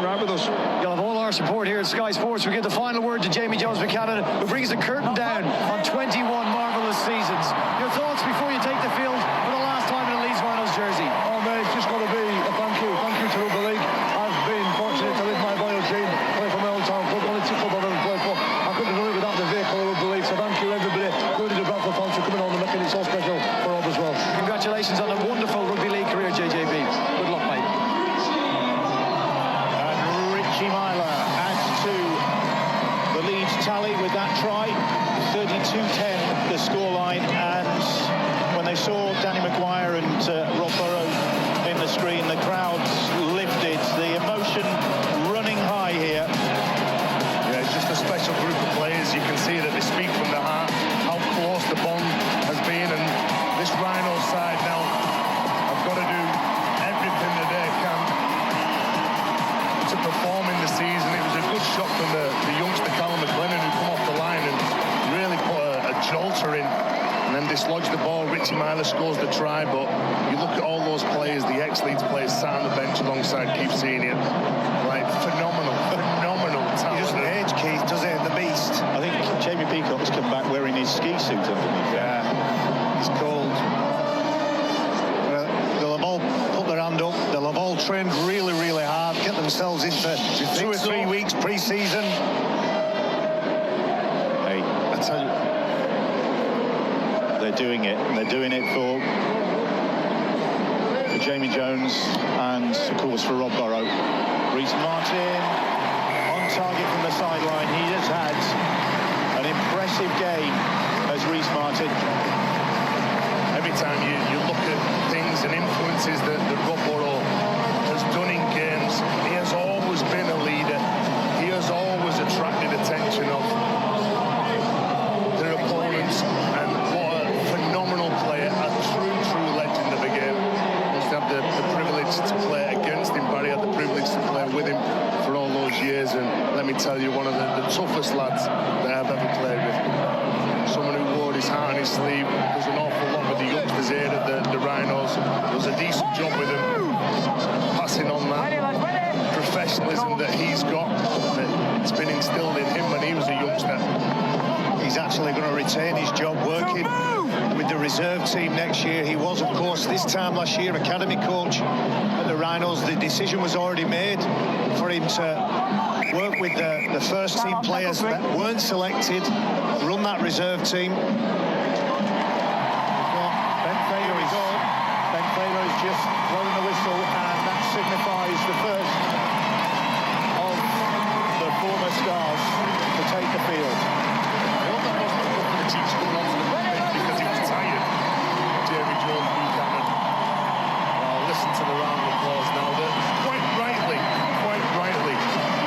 ride with us. You'll have all our support here at Sky Sports. We give the final word to Jamie Jones Buchanan, who brings the curtain down on 21 marvellous seasons. Your thoughts before you take the field for the last time in a Leeds Rhinos jersey? Oh, man, it's just got to be a thank you to Rugby League. I've been fortunate to live my boyhood dream, play for my old town club, only two clubs I've ever played for. I couldn't have done it without the vehicle of Rugby League, so thank you everybody, including the Bradford fans, for coming on and making it so special for Rob as well. Congratulations on a wonderful Rugby League career, JJB. Good luck, mate. And Richie Myler adds to the Leeds tally with that try. 32-10 the score. dislodge the ball. Richie Myler scores the try, but you look at all those players, the ex-Leeds players sat on the bench alongside Keith Senior. Like, phenomenal talent. He doesn't age, Keith, does he? The beast. I think Jamie Peacock's come back wearing his ski suit underneath. Yeah, he's cold. They'll have all put their hand up. They'll have all trained really, really hard, get themselves into 2 or 3 weeks pre-season. Hey, I tell you, they're doing it. They're doing it for Jamie Jones and, of course, for Rob Burrow. Reece Martin on target from the sideline. He has had an impressive game as Reece Martin. Every time you look at things and influences that Rob Burrow has done in games, he has always been a leader. He has always attracted attention of their opponents, and what a phenomenal player, a true legend of the game. Must have the privilege to play against him. Barry had the privilege to play with him for all those years, and let me tell you, one of the toughest lads that I've ever played with. Someone who wore his heart on his sleeve. Does an awful lot with the youngsters here at the Rhinos. Does a decent job with them, passing on that professionalism that he's got, that's been instilled in him when he was a youngster. He's actually going to retain his job working with the reserve team next year. He was, of course, this time last year academy coach at the Rhinos. The decision was already made for him to work with the first team players that weren't selected, run that reserve team. Ben Faylor is just blowing the whistle, and that signifies the first of the former stars to take the field. Because he was tired. Jamie Jones Buchanan. Listen to the round of applause now. Quite rightly,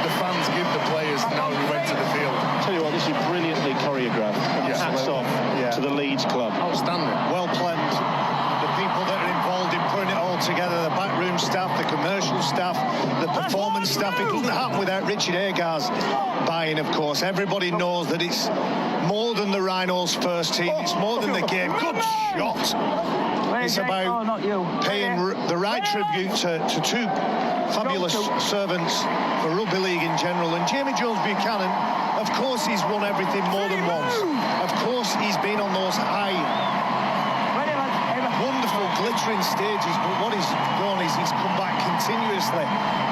the fans give the players now who went to the field. I'll tell you what, this is brilliantly choreographed. Hats off to the Leeds club. Outstanding. Well planned. The people that are involved in putting it all together, the backroom staff, the commercial staff, the performance staff. It doesn't happen without Richard Agar's buying, of course. Everybody knows that it's more than the Rhinos first team. It's more than the game. Good shot. It's about paying the right tribute to two fabulous servants for rugby league in general. And Jamie Jones Buchanan, of course, he's won everything more than once. Of course, he's been on those high, wonderful, glittering stages. But what he's done is he's come back continuously,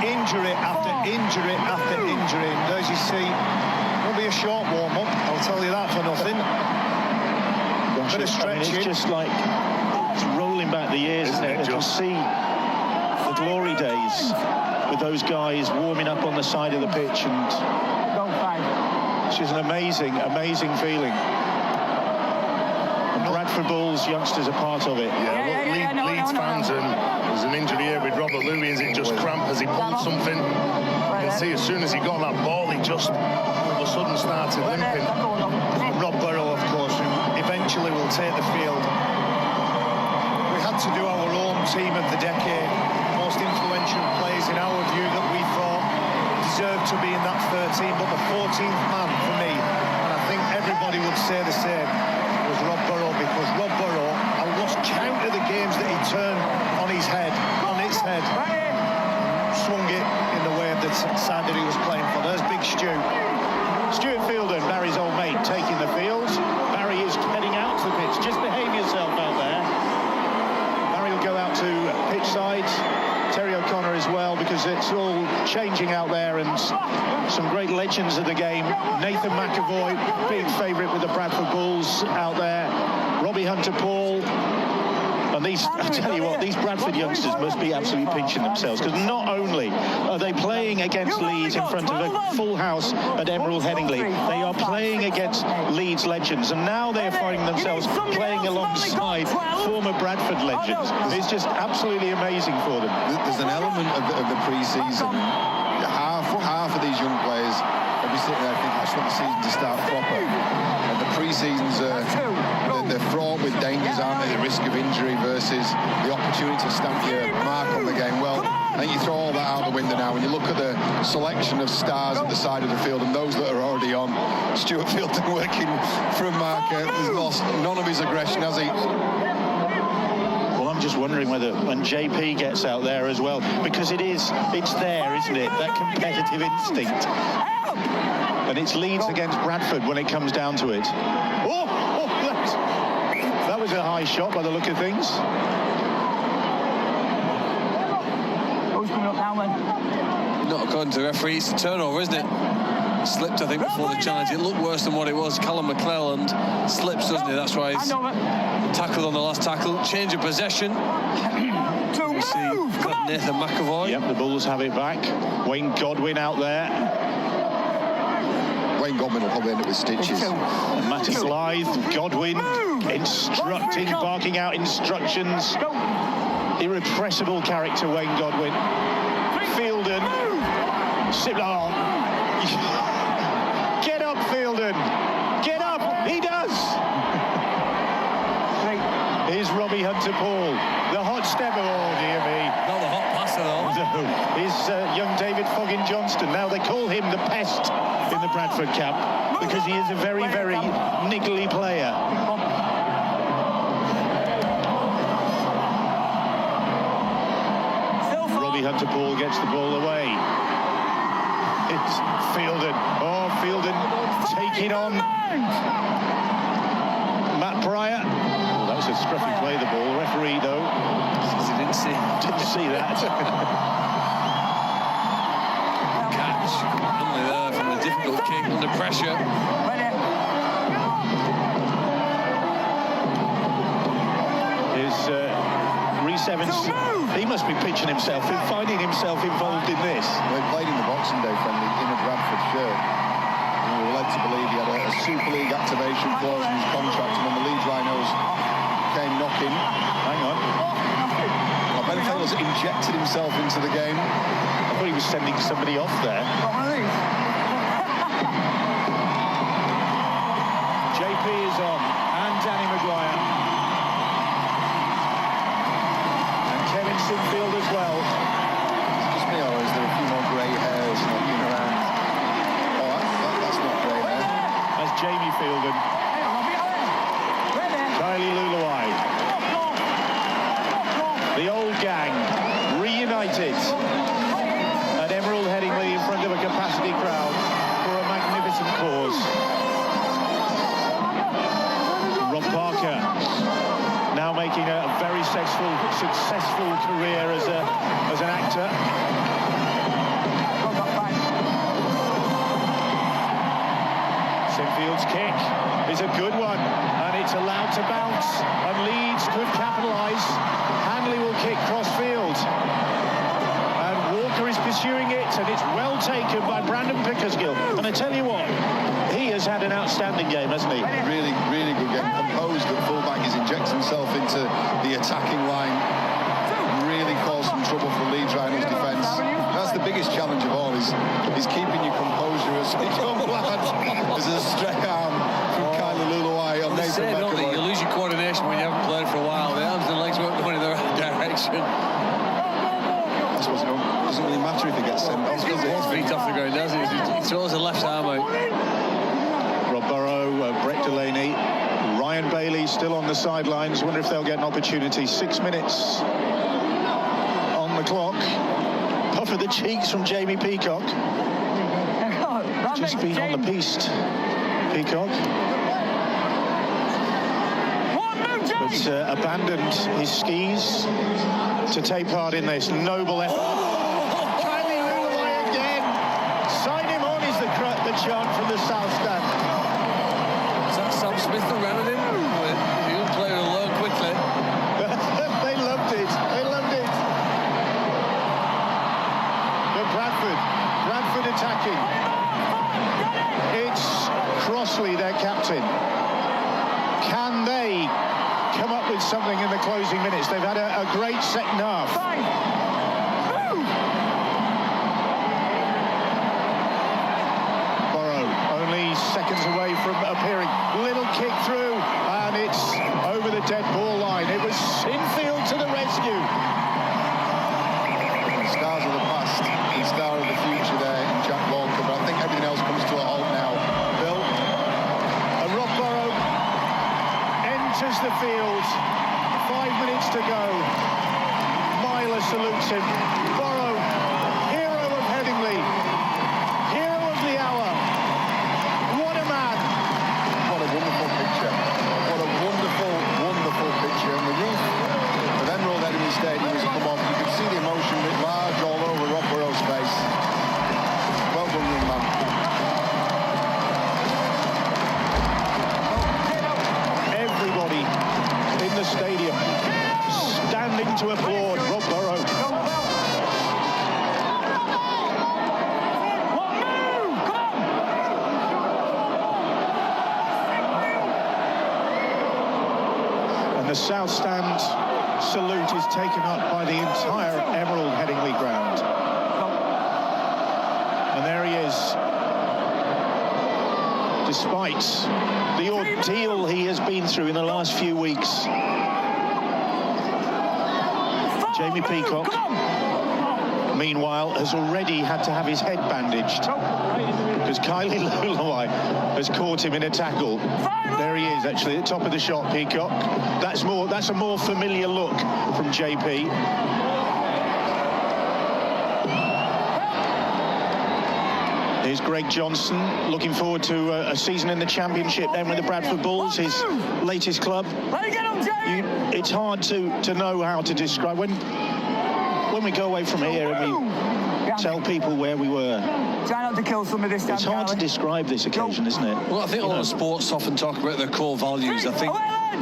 injury after injury after injury. And as you see, it'll be a short warm-up. I'll tell you that for nothing. Bit of stretching. It's just like it's rolling back the years, isn't it? You'll see the glory days with those guys warming up on the side of the pitch, and it's just an amazing feeling. And Bradford Bulls youngsters are part of it. Leeds fans, and there's an injury here with Robert Louis. Is it just cramp as he pulled something? You can see as soon as he got that ball, he just all of a sudden started limping. Rob Burrow, of course, who eventually will take the field. We had to do our own team of the decade, most influential players in our view that we thought deserved to be in that 13, but the 14th man for me, and I think everybody would say the same, was Rob Burrow, because Rob Burrow, I lost count of the games that he turned on its head, swung it in the way of the side that he was playing for. There's Big Stu. Stuart Fielden, Barry's old mate, taking the field. Barry is heading out to the pitch. Just behave yourself out there. Barry will go out to pitch side. Terry O'Connor as well, because it's all changing out there, and some great legends of the game. Nathan McAvoy, big favourite with the Bradford Bulls out there. Robbie Hunter-Paul. And I tell you what, these Bradford youngsters must be absolutely pinching themselves, because not only are they playing against Leeds in front of a full house at Emerald Headingley, they are playing against Leeds legends, and now they're finding themselves playing alongside former Bradford legends. It's just absolutely amazing for them. There's an element of the pre-season. Half of these young players will be sitting there thinking, I just want the season to start proper. And the pre-seasons they're fraught with dangers, aren't they? The risk of injury versus the opportunity to stamp your mark on the game. Well, And you throw all that out the window now when you look at the selection of stars at the side of the field and those that are already on. Stuart Fielding working from marker has lost none of his aggression, has he? Well, I'm just wondering whether when JP gets out there as well, because it's there, isn't it? That competitive instinct. And it's Leeds against Bradford when it comes down to it. That was a high shot by the look of things. Who's coming up now, then? Not according to the referee, it's a turnover, isn't it? Slipped, I think, before the challenge. It looked worse than what it was. Callum McClelland slips, doesn't he? That's why he's tackled on the last tackle. Change of possession. We see Nathan McAvoy. Yep, the Bulls have it back. Wayne Godwin out there. Wayne Godwin will probably end up with stitches. Mattis Lythe, Godwin instructing, barking out instructions. Irrepressible character, Wayne Godwin. Fielden. Get up, Fielden. Get up. He does. Here's Robbie Hunter-Paul. The hot step. Oh, dear me. Not the hot passer, though. No. Here's young David Foggin-Johnston. Now they call him the pest in the Bradford camp because he is a very, very niggly player. Robbie Hunter-Paul gets the ball away. It's Fielden. Oh, Fielden taking on Matt Pryor. Oh, that was a scruffy play, the ball. Referee, though. Didn't see that. Catch. Only there from a difficult kick under pressure. Here's Rhys Evans. He must be pitching himself and finding himself involved in this. They played in the Boxing Day friendly in a Bradford shirt. And we were led to believe he had a Super League activation clause in his contract, and when the Leeds Rhinos came knocking. Hang on. Ben Taylor's injected himself into the game. I thought he was sending somebody off there. JP is on, and Danny Maguire. And Kevin Sinfield as well. Is it just me, or is there a few more grey hairs knocking around? Oh, that's not grey hair. That's Jamie Fielden. Kylie Luluai. The old gang reunited at Emerald Headingley in front of a capacity crowd for a magnificent cause. Rob Parker now making a very successful career as an actor. Sinfield's kick is a good one, and it's allowed to bounce, and Leeds could capitalise. Hanley will kick cross-field, and Walker is pursuing it, and it's well taken by Brandon Pickersgill. And I tell you what, he has had an outstanding game, hasn't he? Really, really good game. Composed at fullback, he's injected himself into the attacking line. Really caused some trouble for Leeds Rhinos defence. That's the biggest challenge of all, is keeping your composure as a young lad. There's a straight arm from Kylie Luluai on Nathan McAvoy. You lose your coordination when you haven't played for a while. The arms and legs won't go in the right direction. I suppose it doesn't really matter if he gets sent off, does it? His feet off the ground, does he? He throws the left arm out. Rob Burrow, Brett Delaney, Ryan Bailey still on the sidelines. Wonder if they'll get an opportunity. 6 minutes on the clock. Puff of the cheeks from Jamie Peacock. Just been on the piste, Peacock. But abandoned his skis to take part in this noble effort. Kylie Luluai again. Sign him on is the chant from the South Stand. Is that Sam Smith around him? The young player will learn quickly. They loved it. They loved it. But Bradford attacking. It's Crossley, their captain. Can they come up with something in the closing minutes? They've had a great second half. Burrow only seconds away from appearing. Little kick through, and it's over the dead ball line. It was Sinfield to the rescue. Start enters the field. 5 minutes to go. Myler salutes him. Burrow, hero of Headingley, hero of the hour. What a man. What a wonderful picture. What a wonderful, wonderful picture. And the roof of Emerald Headingley Stadium as it come off, you could see the emotion writ large all over Rob Burrow's face. Well done, young man. Everybody in the stadium standing to applaud Rob Burrow. And the South Stand salute is taken up by the entire Emerald Headingley ground. And there he is. Despite the ordeal he has been through in the last few weeks. Jamie Peacock, meanwhile, has already had to have his head bandaged because Kylie Lulawai has caught him in a tackle. There he is, actually, at the top of the shot, Peacock. That's a more familiar look from JP. Here's Greg Johnson, looking forward to a season in the Championship then with the Bradford Bulls, his latest club. It's hard to know how to describe. When we go away from here and we tell people where we were, try not to kill some of this. It's hard to describe this occasion, isn't it? Well, I think a lot of sports often talk about their core values. I think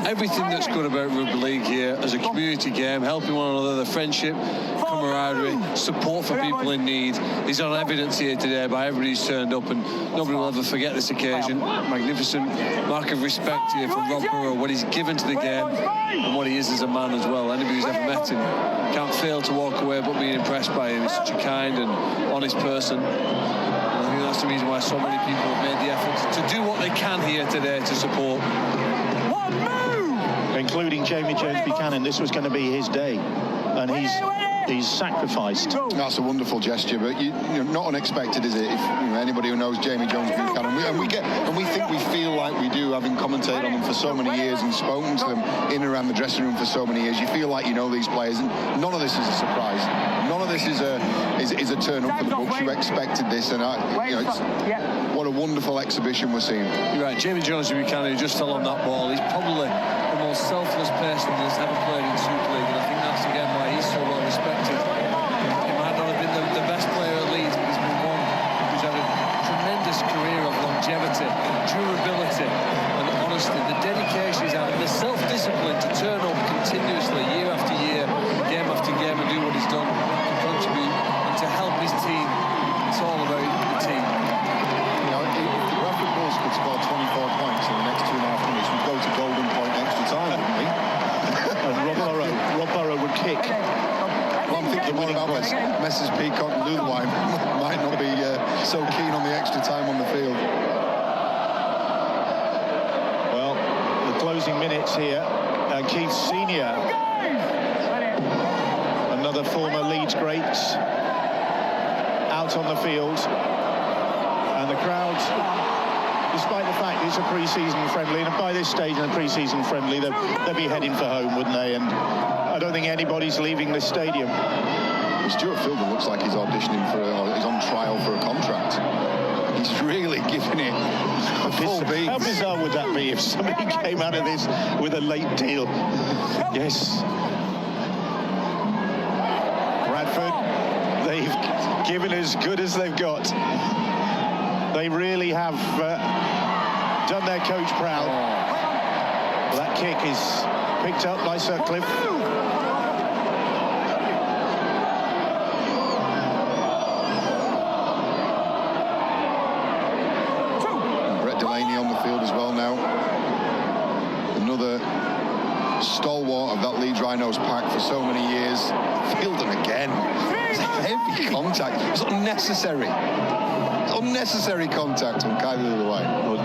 everything that's good about rugby league here as a community game, helping one another, the friendship, camaraderie, support for people in need is on evidence here today by everybody who's turned up, and nobody will ever forget this occasion. Magnificent mark of respect here from Rob Burrow, what he's given to the game and what he is as a man as well. Anybody who's ever met him can't fail to walk away but being impressed by him. He's such a kind and honest person. And I think that's the reason why so many people have made the effort to do what they can here today to support. Including Jamie Jones Buchanan. This was going to be his day, and he's sacrificed. That's a wonderful gesture, but not unexpected, is it? If anybody who knows Jamie Jones Buchanan, we think we feel like we do, having commentated on them for so many years and spoken to them in and around the dressing room for so many years. You feel like you know these players, and none of this is a surprise. None of this is a turn up for the books. You expected this, and what a wonderful exhibition we're seeing. You're right, Jamie Jones Buchanan, who just fell on that ball, he's probably the most selfless person that's ever played in Super League, and I think that's again why he's so well respected. He might not have been the best player at Leeds, but he's been one who's had a tremendous career of longevity, durability, and honesty. The dedication he's had, and the self-discipline to turn up continuously, year after year, game after game, and do what he's done to contribute and to help his team. It's all about the team. If the Bradford Bulls could score 24 points in the next 2.5 minutes, we'd go to golden point extra time, wouldn't we? And Rob Burrow would kick. Well, I'm thinking more about Messrs Peacock and Lulawai might not be so keen on the extra time on the field. Well, the closing minutes here. Keith Senior, another former Leeds great, out on the field. And the crowd, despite the fact it's a pre-season friendly, and by this stage in a pre-season friendly, they'd be heading for home, wouldn't they? And I don't think anybody's leaving the stadium. Stuart Fielder looks like he's auditioning he's on trial for a contract. He's really giving it a full beat. How bizarre would that be if somebody came out of this with a late deal? Yes. Bradford, they've given as good as they've got. They really have done their coach proud. Well, that kick is picked up by Sutcliffe. Brett Delaney on the field as well now. Another stalwart of that Leeds Rhinos pack for so many years. Fielden again. It's heavy contact. It's unnecessary. Unnecessary contact on Kylie Lulawai. Well,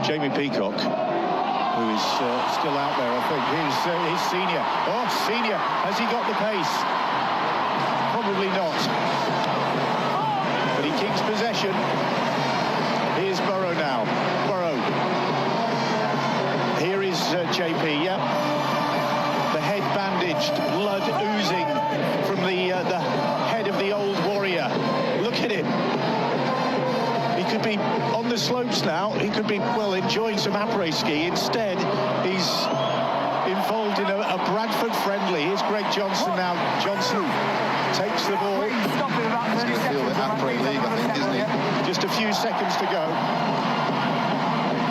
Jamie Peacock, who is still out there, I think. He's Senior. Oh, Senior, has he got the pace? Probably not. But he keeps possession. Here's Burrow now. Burrow. Here is JP, yeah. The head bandaged, blood oozing from the head of the old warrior. Look at him. He could be on the slopes now. He could be, well, enjoying some après-ski. Instead, he's involved in a Bradford friendly. Here's Greg Johnson now. Johnson takes the ball. He's going to feel the après-league, I think, isn't he? Just a few seconds to go.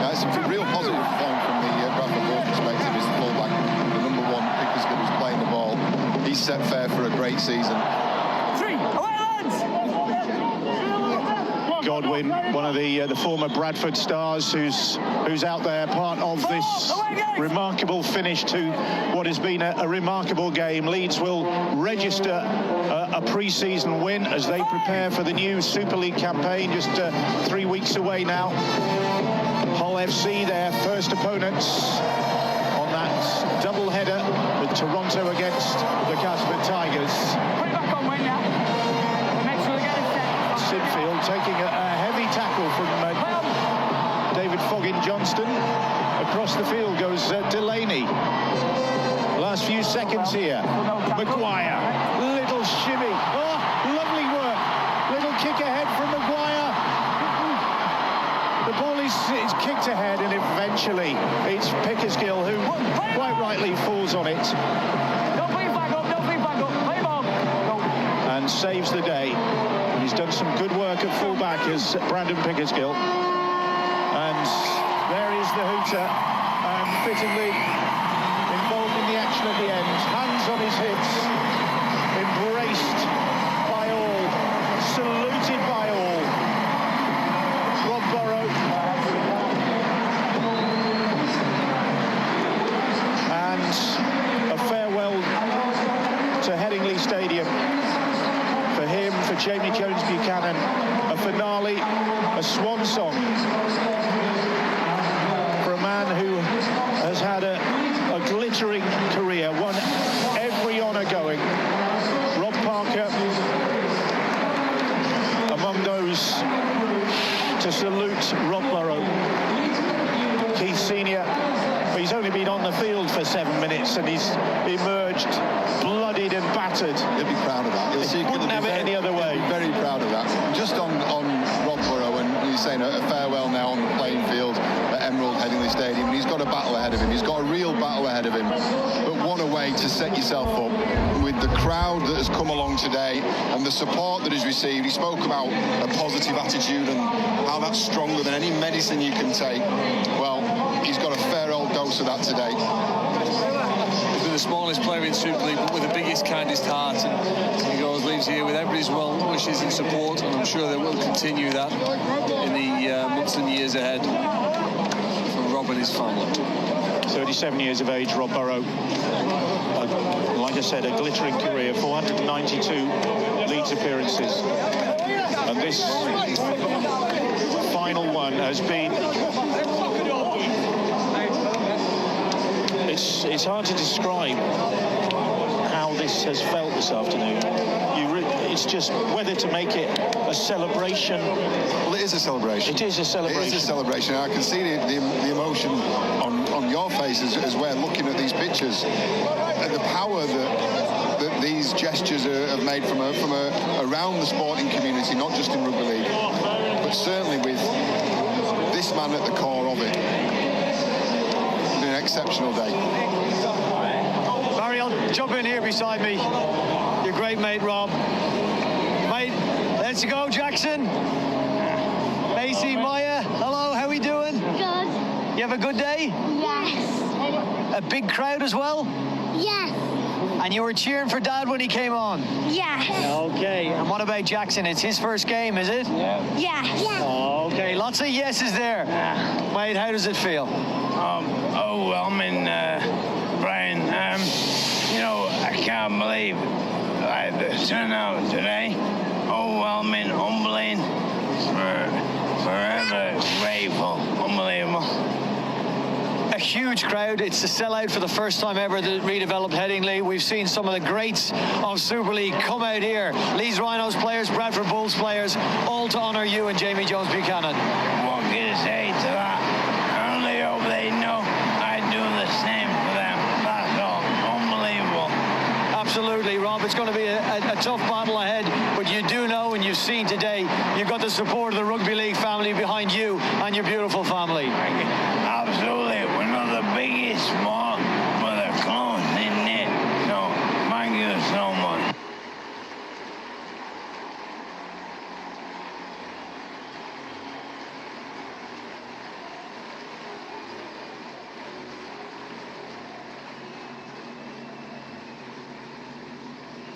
Yeah, it's a real positive thing from the Bradford Bulls perspective is the fullback, the number one Pickersgill who's playing the ball. He's set fair for a great season. Godwin, one of the former Bradford stars, who's out there, part of this remarkable finish to what has been a remarkable game. Leeds will register a pre-season win as they prepare for the new Super League campaign, just 3 weeks away now. Hull FC, their first opponents on that double-header with Toronto against the Casper Tigers. Sinfield taking a heavy tackle from David Foggin-Johnston. Across the field goes Delaney. Last few seconds here. Maguire, little shimmy. Oh, lovely work. Little kick ahead from Maguire. The ball is kicked ahead, and eventually it's Pickersgill who quite rightly falls on it and saves the day. He's done some good work at fullback as Brandon Pickersgill. And there is the hooter, and fittingly involved in the action at the end. Hands on his hips, embraced by all, saluted by all. Rob Burrow. And a farewell to Headingley Stadium. For him, for Jamie Jones Buchanan, a finale, a swan song for a man who has had a glittering career, won every honour going. Rob Parker among those to salute Rob Burrow. Keith Senior, he's only been on the field for 7 minutes and he's emerged bloodied and battered. He'll be proud of that. He wouldn't have it any other way. He'll be very proud of that. Just on Rob Burrow, and he's saying a farewell now on the playing field at Emerald Headingley Stadium, and he's got a battle ahead of him. He's got a real battle ahead of him. But what a way to set yourself up with the crowd that has come along today and the support that he's received. He spoke about a positive attitude and how that's stronger than any medicine you can take. Well, he's got a fair old dose of that today. He's been the smallest player in Super League, but with the biggest, kindest heart, and he goes, leaves here with everybody's well wishes and support, and I'm sure they will continue that in the months and years ahead from Rob and his family. 37 years of age, Rob Burrow. Like I said, a glittering career, 492 Leeds appearances. And this final one has been... It's hard to describe how this has felt this afternoon. It's just whether to make it a celebration. Well, it is a celebration. It is a celebration. It is a celebration. I can see the emotion on your faces as we're looking at these pictures, and the power that these gestures have made from around the sporting community, not just in rugby league, but certainly with this man at the core of it. It's been an exceptional day. Barry, I'll jump in here beside me. Your great mate, Rob. Mate, let's go, Jackson. Macy, Maya, hello, how are we doing? Good. You have a good day? Yes. A big crowd as well? Yes. And you were cheering for Dad when he came on? Yes. Okay, and what about Jackson? It's his first game, is it? Yes. Yes. Okay, lots of yeses there. Mate, how does it feel? Overwhelming, Brian. I can't believe the turnout today. Overwhelming, humbling, forever grateful, unbelievable. A huge crowd. It's a sellout for the first time ever, the redeveloped Headingley. We've seen some of the greats of Super League come out here. Leeds Rhinos players, Bradford Bulls players, all to honour you and Jamie Jones Buchanan. What can I say to that? I only hope they know I do the same it's going to be a tough battle ahead, but you do know, and you've seen today, you've got the support of the Rugby League family behind you and your beautiful family. Thank you.